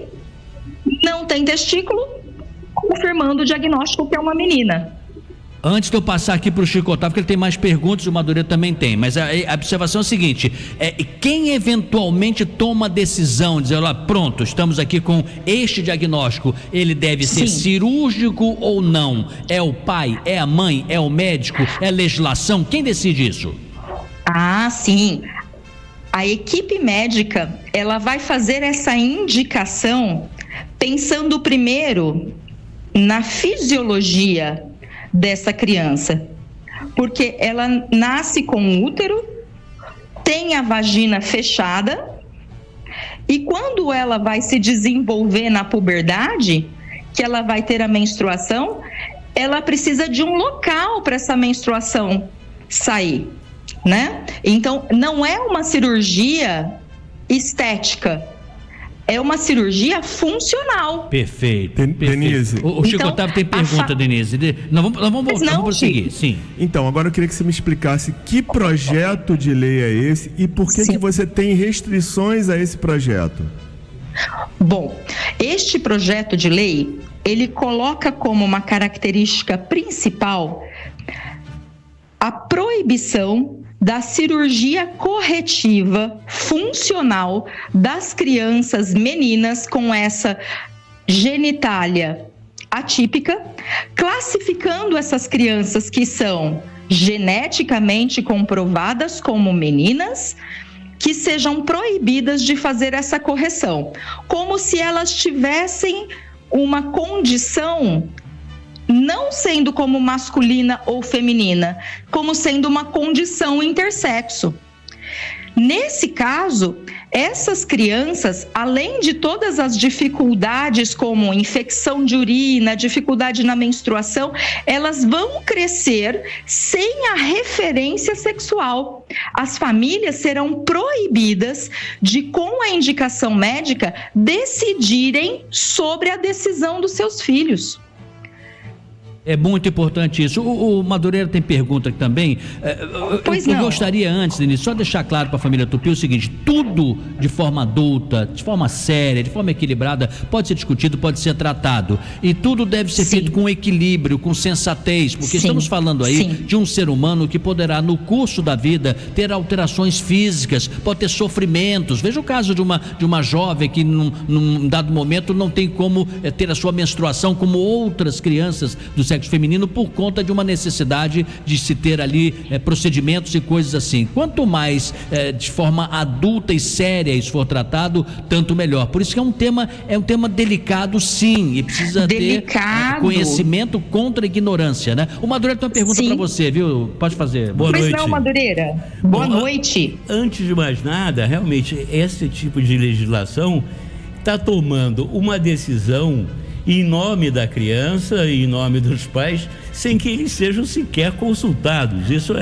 não tem testículo, confirmando o diagnóstico que é uma menina. Antes de eu passar aqui para o Chico Otávio, porque ele tem mais perguntas, o Madureira também tem, mas a observação é a seguinte, quem eventualmente toma a decisão, dizer, olha, pronto, estamos aqui com este diagnóstico, ele deve ser cirúrgico ou não? É o pai, é a mãe, é o médico, é a legislação? Quem decide isso? Ah, sim. A equipe médica, ela vai fazer essa indicação pensando primeiro na fisiologia dessa criança, porque ela nasce com útero, tem a vagina fechada, e quando ela vai se desenvolver na puberdade, que ela vai ter a menstruação, ela precisa de um local para essa menstruação sair, né? Então, não é uma cirurgia estética, é uma cirurgia funcional. Perfeito. Denise. O Chico Otávio tem pergunta, Denise. Nós vamos prosseguir, sim. Então, agora eu queria que você me explicasse que projeto de lei é esse e por que você tem restrições a esse projeto. Bom, este projeto de lei, ele coloca como uma característica principal a proibição da cirurgia corretiva funcional das crianças meninas com essa genitália atípica, classificando essas crianças que são geneticamente comprovadas como meninas, que sejam proibidas de fazer essa correção, como se elas tivessem uma condição não sendo como masculina ou feminina, como sendo uma condição intersexo. Nesse caso, essas crianças, além de todas as dificuldades como infecção de urina, dificuldade na menstruação, elas vão crescer sem a referência sexual. As famílias serão proibidas de, com a indicação médica, decidirem sobre a decisão dos seus filhos. É muito importante isso. O Madureira tem pergunta aqui também. Eu gostaria antes, Denise, só deixar claro para a família Tupi o seguinte: tudo de forma adulta, de forma séria, de forma equilibrada, pode ser discutido, pode ser tratado. E tudo deve ser feito com equilíbrio, com sensatez, porque estamos falando aí de um ser humano que poderá, no curso da vida, ter alterações físicas, pode ter sofrimentos. Veja o caso de uma jovem que num dado momento não tem como ter a sua menstruação como outras crianças do sexo feminino por conta de uma necessidade de se ter ali procedimentos e coisas assim. Quanto mais de forma adulta e séria isso for tratado, tanto melhor. Por isso que é um tema delicado, sim, e precisa ter conhecimento contra a ignorância, né? O Madureira tem uma pergunta para você, viu? Pode fazer. Boa noite. Não, Madureira. Boa noite. Antes de mais nada, realmente, esse tipo de legislação está tomando uma decisão em nome da criança e em nome dos pais, sem que eles sejam sequer consultados. Isso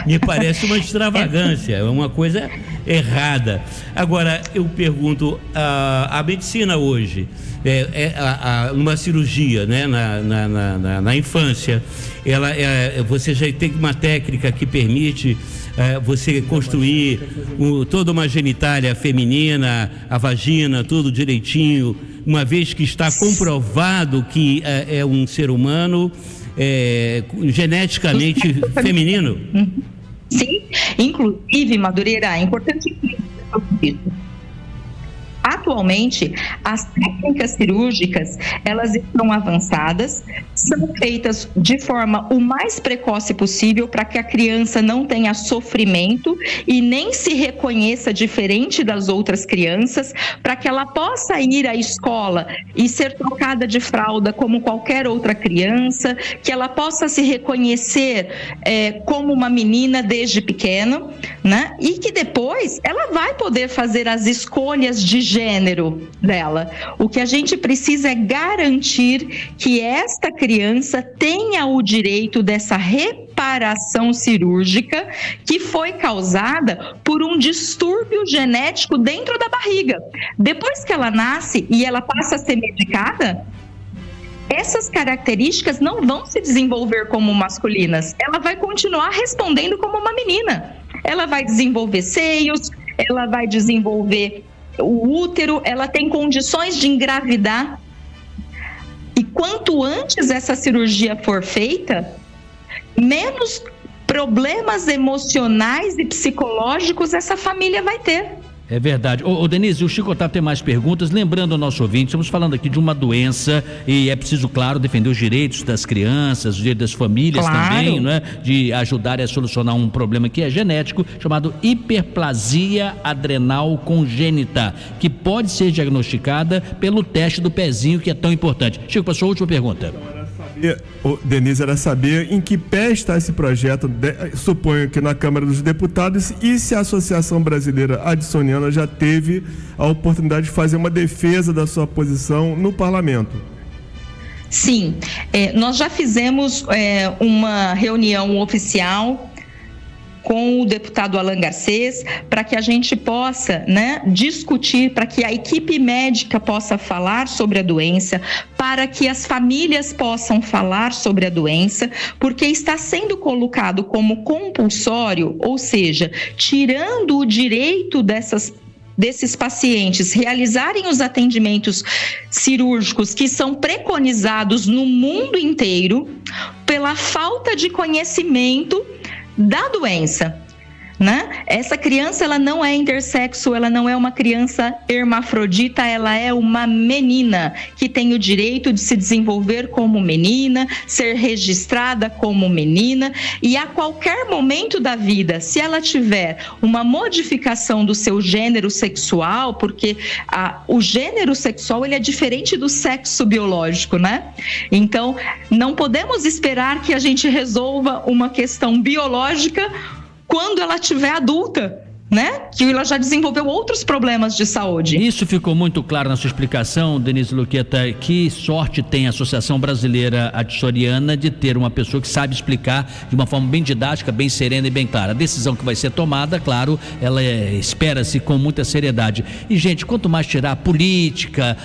me parece uma extravagância, é uma coisa errada. Agora, eu pergunto, a medicina hoje, numa cirurgia, né, na infância, você já tem uma técnica que permite você construir toda uma genitália feminina, a vagina, tudo direitinho, uma vez que está comprovado que é um ser humano geneticamente feminino? Sim, inclusive, Madureira, é importante isso. Atualmente, as técnicas cirúrgicas, elas estão avançadas, são feitas de forma o mais precoce possível para que a criança não tenha sofrimento e nem se reconheça diferente das outras crianças, para que ela possa ir à escola e ser trocada de fralda como qualquer outra criança, que ela possa se reconhecer como uma menina desde pequeno, né? E que depois ela vai poder fazer as escolhas de gênero dela. O que a gente precisa é garantir que esta criança tenha o direito dessa reparação cirúrgica que foi causada por um distúrbio genético dentro da barriga. Depois que ela nasce e ela passa a ser medicada, essas características não vão se desenvolver como masculinas. Ela vai continuar respondendo como uma menina. Ela vai desenvolver seios, ela vai desenvolver o útero, ela tem condições de engravidar. E quanto antes essa cirurgia for feita, menos problemas emocionais e psicológicos essa família vai ter. É verdade. Denise, o Chico Otávio tem mais perguntas. Lembrando ao nosso ouvinte, estamos falando aqui de uma doença e é preciso, claro, defender os direitos das crianças, os direitos das famílias também, né? De ajudarem a solucionar um problema que é genético, chamado hiperplasia adrenal congênita, que pode ser diagnosticada pelo teste do pezinho, que é tão importante. Chico, para a sua última pergunta. Denise, era saber em que pé está esse projeto, suponho que na Câmara dos Deputados, e se a Associação Brasileira Addisoniana já teve a oportunidade de fazer uma defesa da sua posição no Parlamento. Sim, nós já fizemos uma reunião oficial com o deputado Alan Garcês, para que a gente possa, discutir, para que a equipe médica possa falar sobre a doença, para que as famílias possam falar sobre a doença, porque está sendo colocado como compulsório, ou seja, tirando o direito desses pacientes realizarem os atendimentos cirúrgicos que são preconizados no mundo inteiro pela falta de conhecimento da doença, Essa criança, ela não é intersexo, ela não é uma criança hermafrodita, ela é uma menina que tem o direito de se desenvolver como menina, ser registrada como menina, e a qualquer momento da vida, se ela tiver uma modificação do seu gênero sexual, porque o gênero sexual, ele é diferente do sexo biológico, Então, não podemos esperar que a gente resolva uma questão biológica quando ela estiver adulta, que ela já desenvolveu outros problemas de saúde. Isso ficou muito claro na sua explicação, Denise Luqueta. Que sorte tem a Associação Brasileira Addisoniana de ter uma pessoa que sabe explicar de uma forma bem didática, bem serena e bem clara. A decisão que vai ser tomada, claro, ela espera-se com muita seriedade. E, gente, quanto mais tirar política,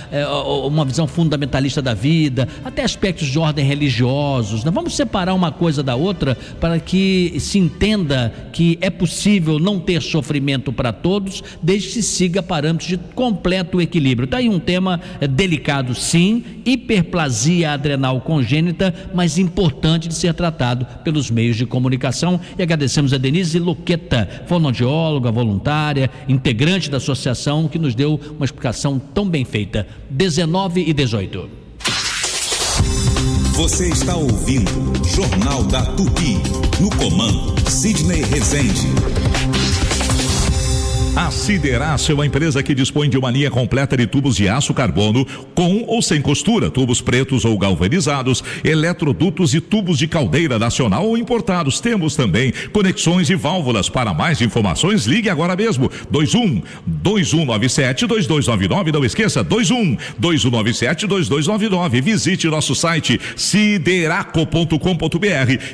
uma visão fundamentalista da vida, até aspectos de ordem religiosos, vamos separar uma coisa da outra para que se entenda que é possível não ter sofrimento para todos, desde que se siga parâmetros de completo equilíbrio. Está aí um tema delicado, sim, hiperplasia adrenal congênita, mas importante de ser tratado pelos meios de comunicação. E agradecemos a Denise Luqueta, fonoaudióloga voluntária, integrante da associação, que nos deu uma explicação tão bem feita. 19h18. Você está ouvindo Jornal da Tupi, no comando Sidney Rezende. A Sideraço é uma empresa que dispõe de uma linha completa de tubos de aço carbono com ou sem costura, tubos pretos ou galvanizados, eletrodutos e tubos de caldeira nacional ou importados. Temos também conexões e válvulas. Para mais informações, ligue agora mesmo. 2197-2299. Não esqueça, 2197-2299. Visite nosso site sideraco.com.br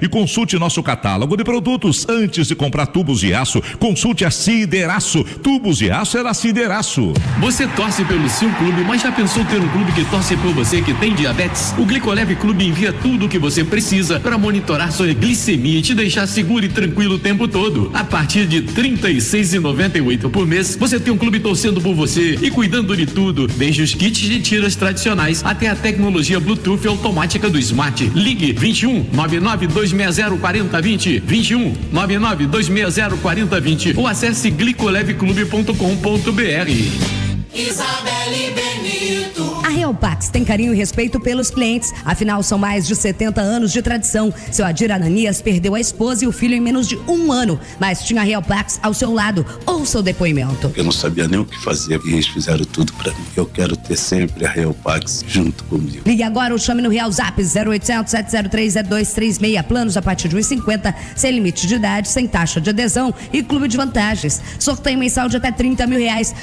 e consulte nosso catálogo de produtos. Antes de comprar tubos de aço, consulte a Sideraço. Tubos de aço é da Sideraço. Você torce pelo seu clube, mas já pensou ter um clube que torce por você que tem diabetes? O Glicoleve Clube envia tudo o que você precisa para monitorar sua glicemia e te deixar seguro e tranquilo o tempo todo. A partir de R$ 36,98 por mês, você tem um clube torcendo por você e cuidando de tudo, desde os kits de tiras tradicionais até a tecnologia Bluetooth automática do Smart. Ligue 21 99 260 4020, 21 99 260 4020 ou acesse glicoleveclube.com.br. Isabelle Benito. A Real Pax tem carinho e respeito pelos clientes, afinal são mais de 70 anos de tradição. Seu Adir Ananias perdeu a esposa e o filho em menos de 1 ano, mas tinha a Real Pax ao seu lado. Ouça o depoimento. Eu não sabia nem o que fazer e eles fizeram tudo pra mim. Eu quero ter sempre a Real Pax junto comigo. Ligue agora ou chame no Real Zap 0800 703 0236. Planos a partir de 1,50, sem limite de idade, sem taxa de adesão e clube de vantagens. Sorteio mensal de até R$30 mil.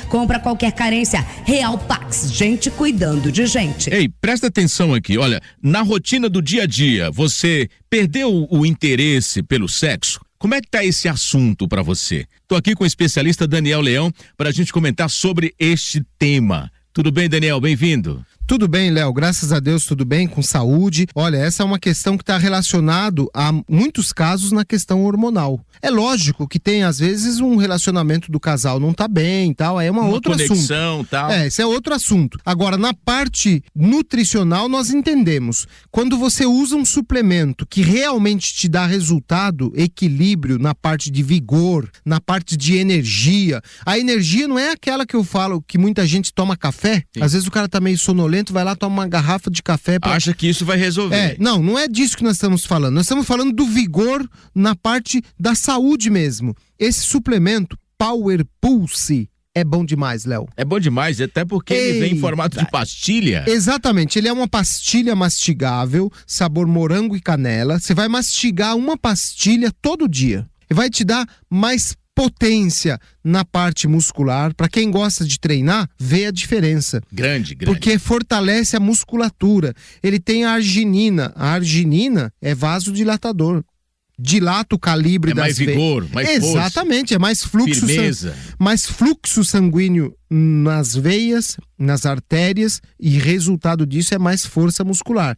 Compra qualquer carência. Real Pax, gente cuidando de gente. Ei, presta atenção aqui, olha, na rotina do dia a dia, você perdeu o interesse pelo sexo? Como é que tá esse assunto para você? Tô aqui com o especialista Daniel Leão para a gente comentar sobre este tema. Tudo bem, Daniel? Bem-vindo. Tudo bem, Léo, graças a Deus, tudo bem, com saúde. Olha, essa é uma questão que está relacionada a muitos casos na questão hormonal. É lógico que tem, às vezes, um relacionamento do casal não tá bem e tal, é uma outro assunto. Conexão, tal. Esse é outro assunto. Agora, na parte nutricional, nós entendemos. Quando você usa um suplemento que realmente te dá resultado, equilíbrio na parte de vigor, na parte de energia. A energia não é aquela que eu falo que muita gente toma café. Sim. Às vezes o cara tá meio sonolento, vai lá, toma uma garrafa de café. Acha que isso vai resolver. Não é disso que nós estamos falando. Nós estamos falando do vigor na parte da saúde mesmo. Esse suplemento, Power Pulse, é bom demais, Léo. É bom demais, até porque ele vem em formato de pastilha. Exatamente, ele é uma pastilha mastigável, sabor morango e canela. Você vai mastigar uma pastilha todo dia. E vai te dar mais potência na parte muscular. Para quem gosta de treinar, vê a diferença. Grande. Porque fortalece a musculatura. Ele tem a arginina. A arginina é vasodilatador. Dilata o calibre das veias. Mais vigor, mais força. Exatamente, é mais fluxo, firmeza. Mais fluxo sanguíneo nas veias, nas artérias, e resultado disso é mais força muscular.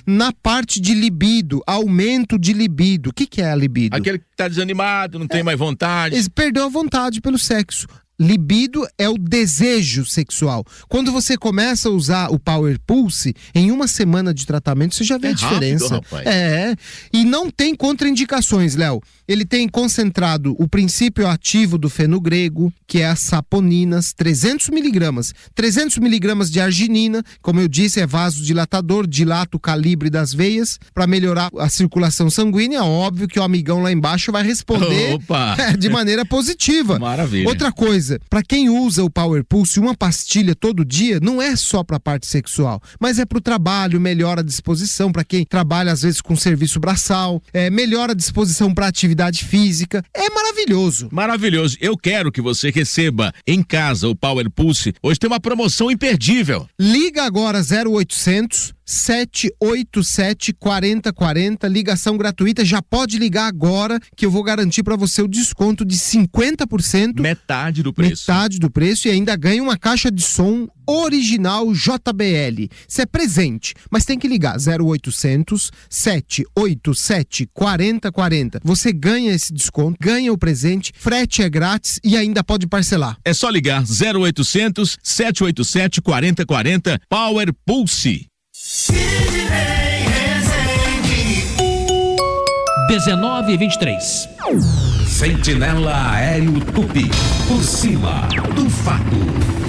Na parte de libido, aumento de libido. O que é a libido? Aquele que tá desanimado, não tem mais vontade. Perdeu a vontade pelo sexo. Libido é o desejo sexual. Quando você começa a usar o Power Pulse, em uma semana de tratamento, você já vê a diferença. Rápido, rapaz. E não tem contraindicações, Léo. Ele tem concentrado o princípio ativo do fenogrego, que é as saponinas, 300 miligramas. 300 miligramas de arginina, como eu disse, é vasodilatador, dilata o calibre das veias, para melhorar a circulação sanguínea. Óbvio que o amigão lá embaixo vai responder de maneira positiva. Maravilha. Outra coisa, para quem usa o Power Pulse, uma pastilha todo dia, não é só para a parte sexual, mas é para o trabalho, melhora a disposição, para quem trabalha às vezes com serviço braçal, melhora a disposição para atividade física. É maravilhoso. Maravilhoso. Eu quero que você receba em casa o Power Pulse. Hoje tem uma promoção imperdível. Liga agora 0800 787 4040, ligação gratuita. Já pode ligar agora que eu vou garantir para você o desconto de 50%. Metade do preço. Metade do preço, e ainda ganha uma caixa de som original JBL. Isso é presente, mas tem que ligar 0800 787 4040. Você ganha esse desconto, ganha o presente, frete é grátis e ainda pode parcelar. É só ligar 0800 787 4040. Power Pulse. 19h23. Sentinela Aéreo Tupi. Por cima do fato.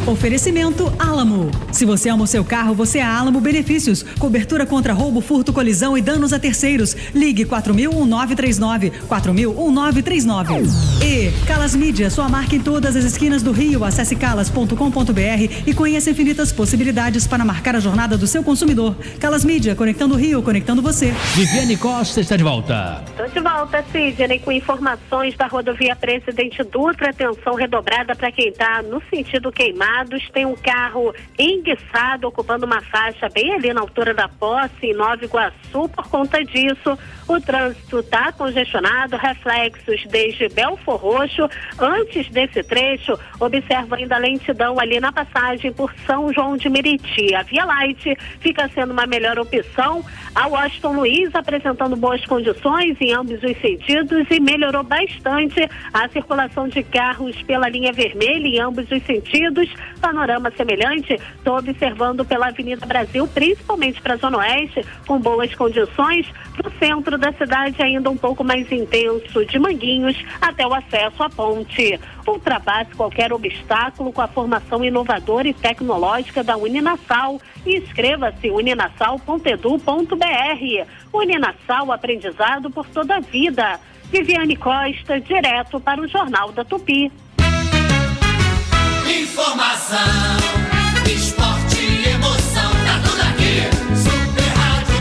Oferecimento Álamo. Se você ama o seu carro, você é Álamo Benefícios. Cobertura contra roubo, furto, colisão e danos a terceiros. Ligue 4000-1939. 4000-1939. E Calas Mídia, sua marca em todas as esquinas do Rio. Acesse calas.com.br e conheça infinitas possibilidades para marcar a jornada do seu consumidor. Calas Mídia, conectando o Rio, conectando você. Viviane Costa está de volta. Estou de volta, Sidney, com informações da rodovia Presidente Dutra. Atenção redobrada para quem está no sentido Queimados. Tem um carro enguiçado ocupando uma faixa bem ali na altura da Posse, em Nova Iguaçu. Por conta disso, o trânsito está congestionado, reflexos desde Belfor Roxo. Antes desse trecho, observa ainda a lentidão ali na passagem por São João de Meriti. A Via Light fica sendo uma melhor opção. A Washington Luiz apresentando boas condições em ambos os sentidos e melhorou bastante a circulação de carros pela linha vermelha em ambos os sentidos. Panorama semelhante, estou observando pela Avenida Brasil, principalmente para a Zona Oeste, com boas condições. Para o centro da cidade, ainda um pouco mais intenso, de Manguinhos até o acesso à ponte. Ultrapasse qualquer obstáculo com a formação inovadora e tecnológica da Uninasal e inscreva-se uninasal.edu.br. Uninasal, aprendizado por toda a vida. Viviane Costa, direto para o Jornal da Tupi. Informação, esporte e emoção, tá tudo aqui. Super Rádio.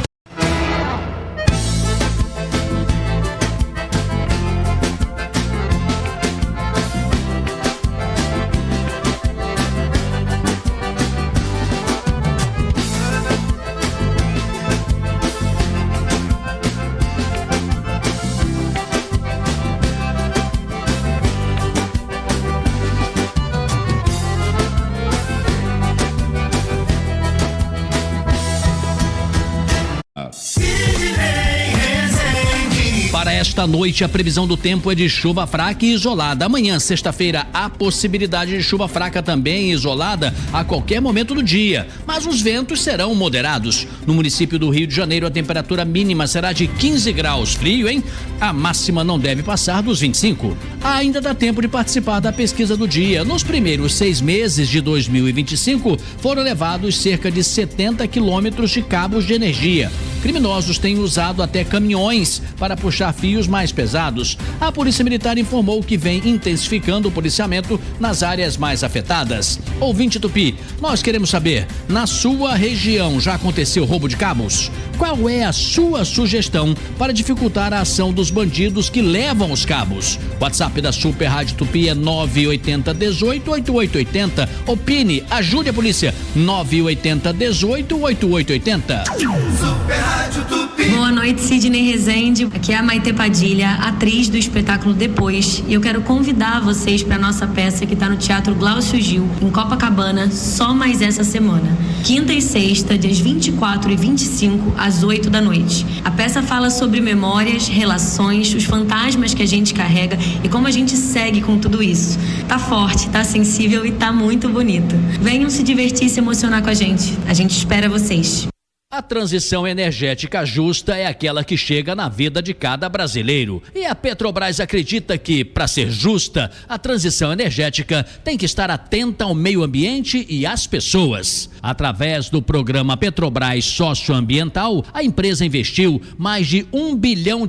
Para esta noite, a previsão do tempo é de chuva fraca e isolada. Amanhã, sexta-feira, há possibilidade de chuva fraca também isolada a qualquer momento do dia, mas os ventos serão moderados. No município do Rio de Janeiro, a temperatura mínima será de 15 graus. Frio, hein? A máxima não deve passar dos 25. Ainda dá tempo de participar da pesquisa do dia. Nos primeiros 6 meses de 2025, foram levados cerca de 70 quilômetros de cabos de energia. Criminosos têm usado até caminhões para puxar fios mais pesados. A Polícia Militar informou que vem intensificando o policiamento nas áreas mais afetadas. Ouvinte Tupi, nós queremos saber, na sua região já aconteceu roubo de cabos? Qual é a sua sugestão para dificultar a ação dos bandidos que levam os cabos? O WhatsApp da Super Rádio Tupi é 980 18 8880. Opine, ajude a polícia. 980 18 8880. Super Rádio Tupi. Boa noite, Sidney Rezende. Aqui é a Maite Padilha, atriz do espetáculo Depois. E eu quero convidar vocês para nossa peça que está no Teatro Glaucio Gil, em Copacabana, só mais essa semana. Quinta e sexta, dias 24 e 25, às 8 da noite. A peça fala sobre memórias, relações, os fantasmas que a gente carrega e como a gente segue com tudo isso. Tá forte, tá sensível e tá muito bonito. Venham se divertir e se emocionar com a gente. A gente espera vocês. A transição energética justa é aquela que chega na vida de cada brasileiro. E a Petrobras acredita que, para ser justa, a transição energética tem que estar atenta ao meio ambiente e às pessoas. Através do programa Petrobras Socioambiental, a empresa investiu mais de R$1 bilhão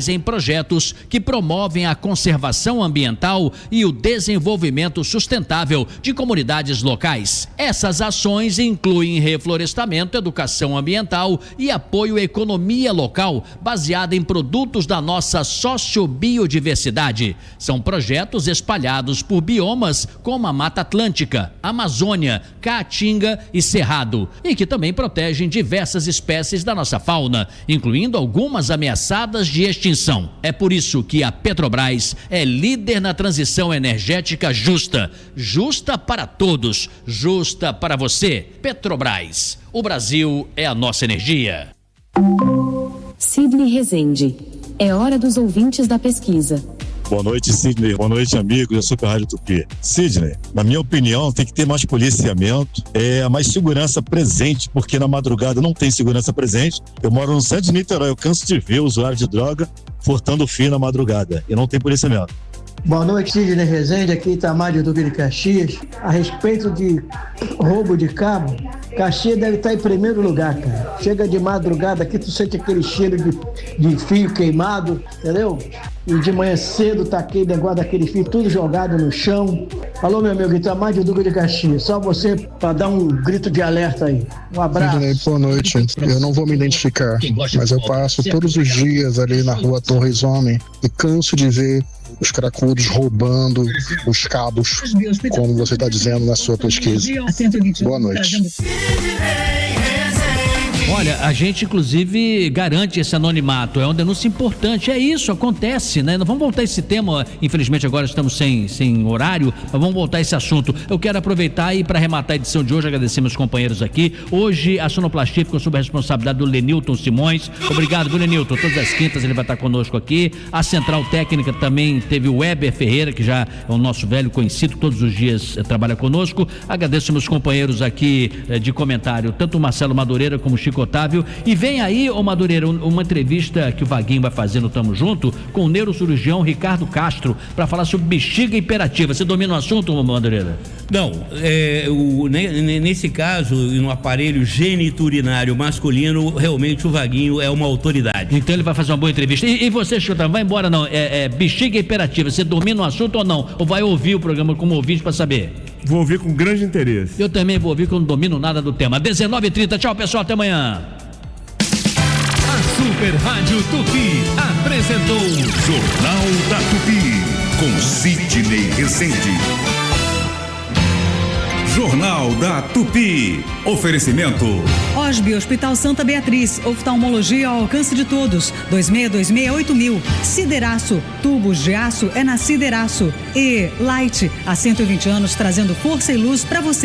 em projetos que promovem a conservação ambiental e o desenvolvimento sustentável de comunidades locais. Essas ações incluem reflorestamento, educação ambiental e apoio à economia local, baseada em produtos da nossa sociobiodiversidade. São projetos espalhados por biomas como a Mata Atlântica, Amazônia, Caatinga e Cerrado, e que também protegem diversas espécies da nossa fauna, incluindo algumas ameaçadas de extinção. É por isso que a Petrobras é líder na transição energética justa. Justa para todos, justa para você. Petrobras. O Brasil é a nossa energia. Sidney Rezende. É hora dos ouvintes da pesquisa. Boa noite, Sidney. Boa noite, amigos da Super Rádio Tupi. Sidney, na minha opinião, tem que ter mais policiamento, mais segurança presente, porque na madrugada não tem segurança presente. Eu moro no centro de Niterói, eu canso de ver usuários de droga furtando fio na madrugada e não tem policiamento. Boa noite, Sidney Rezende, aqui Itamar de Duque de Caxias. A respeito de roubo de cabo, Caxias deve estar em primeiro lugar, cara. Chega de madrugada aqui, tu sente aquele cheiro de fio queimado, entendeu? E de manhã cedo tá aquele negócio daquele fio tudo jogado no chão. Alô, meu amigo, Itamar de Duque de Caxias. Só você para dar um grito de alerta aí. Um abraço. Sidney, boa noite. Eu não vou me identificar, mas eu passo todos os dias ali na rua Torres Homem e canso de ver os cracudos roubando os cabos, como você está dizendo na sua pesquisa. Boa noite. Olha, a gente inclusive garante esse anonimato, é uma denúncia importante, é isso, acontece, né? Vamos voltar a esse tema, infelizmente agora estamos sem horário, mas vamos voltar a esse assunto. Eu quero aproveitar e para arrematar a edição de hoje, agradecer meus companheiros aqui. Hoje a sonoplastia ficou sob a responsabilidade do Lenilton Simões. Obrigado, viu, Lenilton? Todas as quintas ele vai estar conosco aqui. A central técnica também teve o Weber Ferreira, que já é o nosso velho conhecido, todos os dias trabalha conosco. Agradeço meus companheiros aqui de comentário, tanto o Marcelo Madureira como o Chico Otávio. E vem aí, ô Madureira, uma entrevista que o Vaguinho vai fazer no Tamo Junto com o neurocirurgião Ricardo Castro para falar sobre bexiga hiperativa. Você domina o assunto, Madureira? Não, nesse caso, no aparelho geniturinário masculino, realmente o Vaguinho é uma autoridade. Então ele vai fazer uma boa entrevista. E você, Chico, vai embora não? Bexiga hiperativa, você domina o assunto ou não? Ou vai ouvir o programa como ouvinte para saber? Vou ouvir com grande interesse. Eu também vou ouvir, que eu não domino nada do tema. 19h30, tchau pessoal, até amanhã. A Super Rádio Tupi apresentou Jornal da Tupi, com Sidney Rezende. Jornal da Tupi. Oferecimento. OSB, Hospital Santa Beatriz. Oftalmologia ao alcance de todos. 26268000. Sideraço. Tubos de aço é na Sideraço. E Light, há 120 anos trazendo força e luz para você.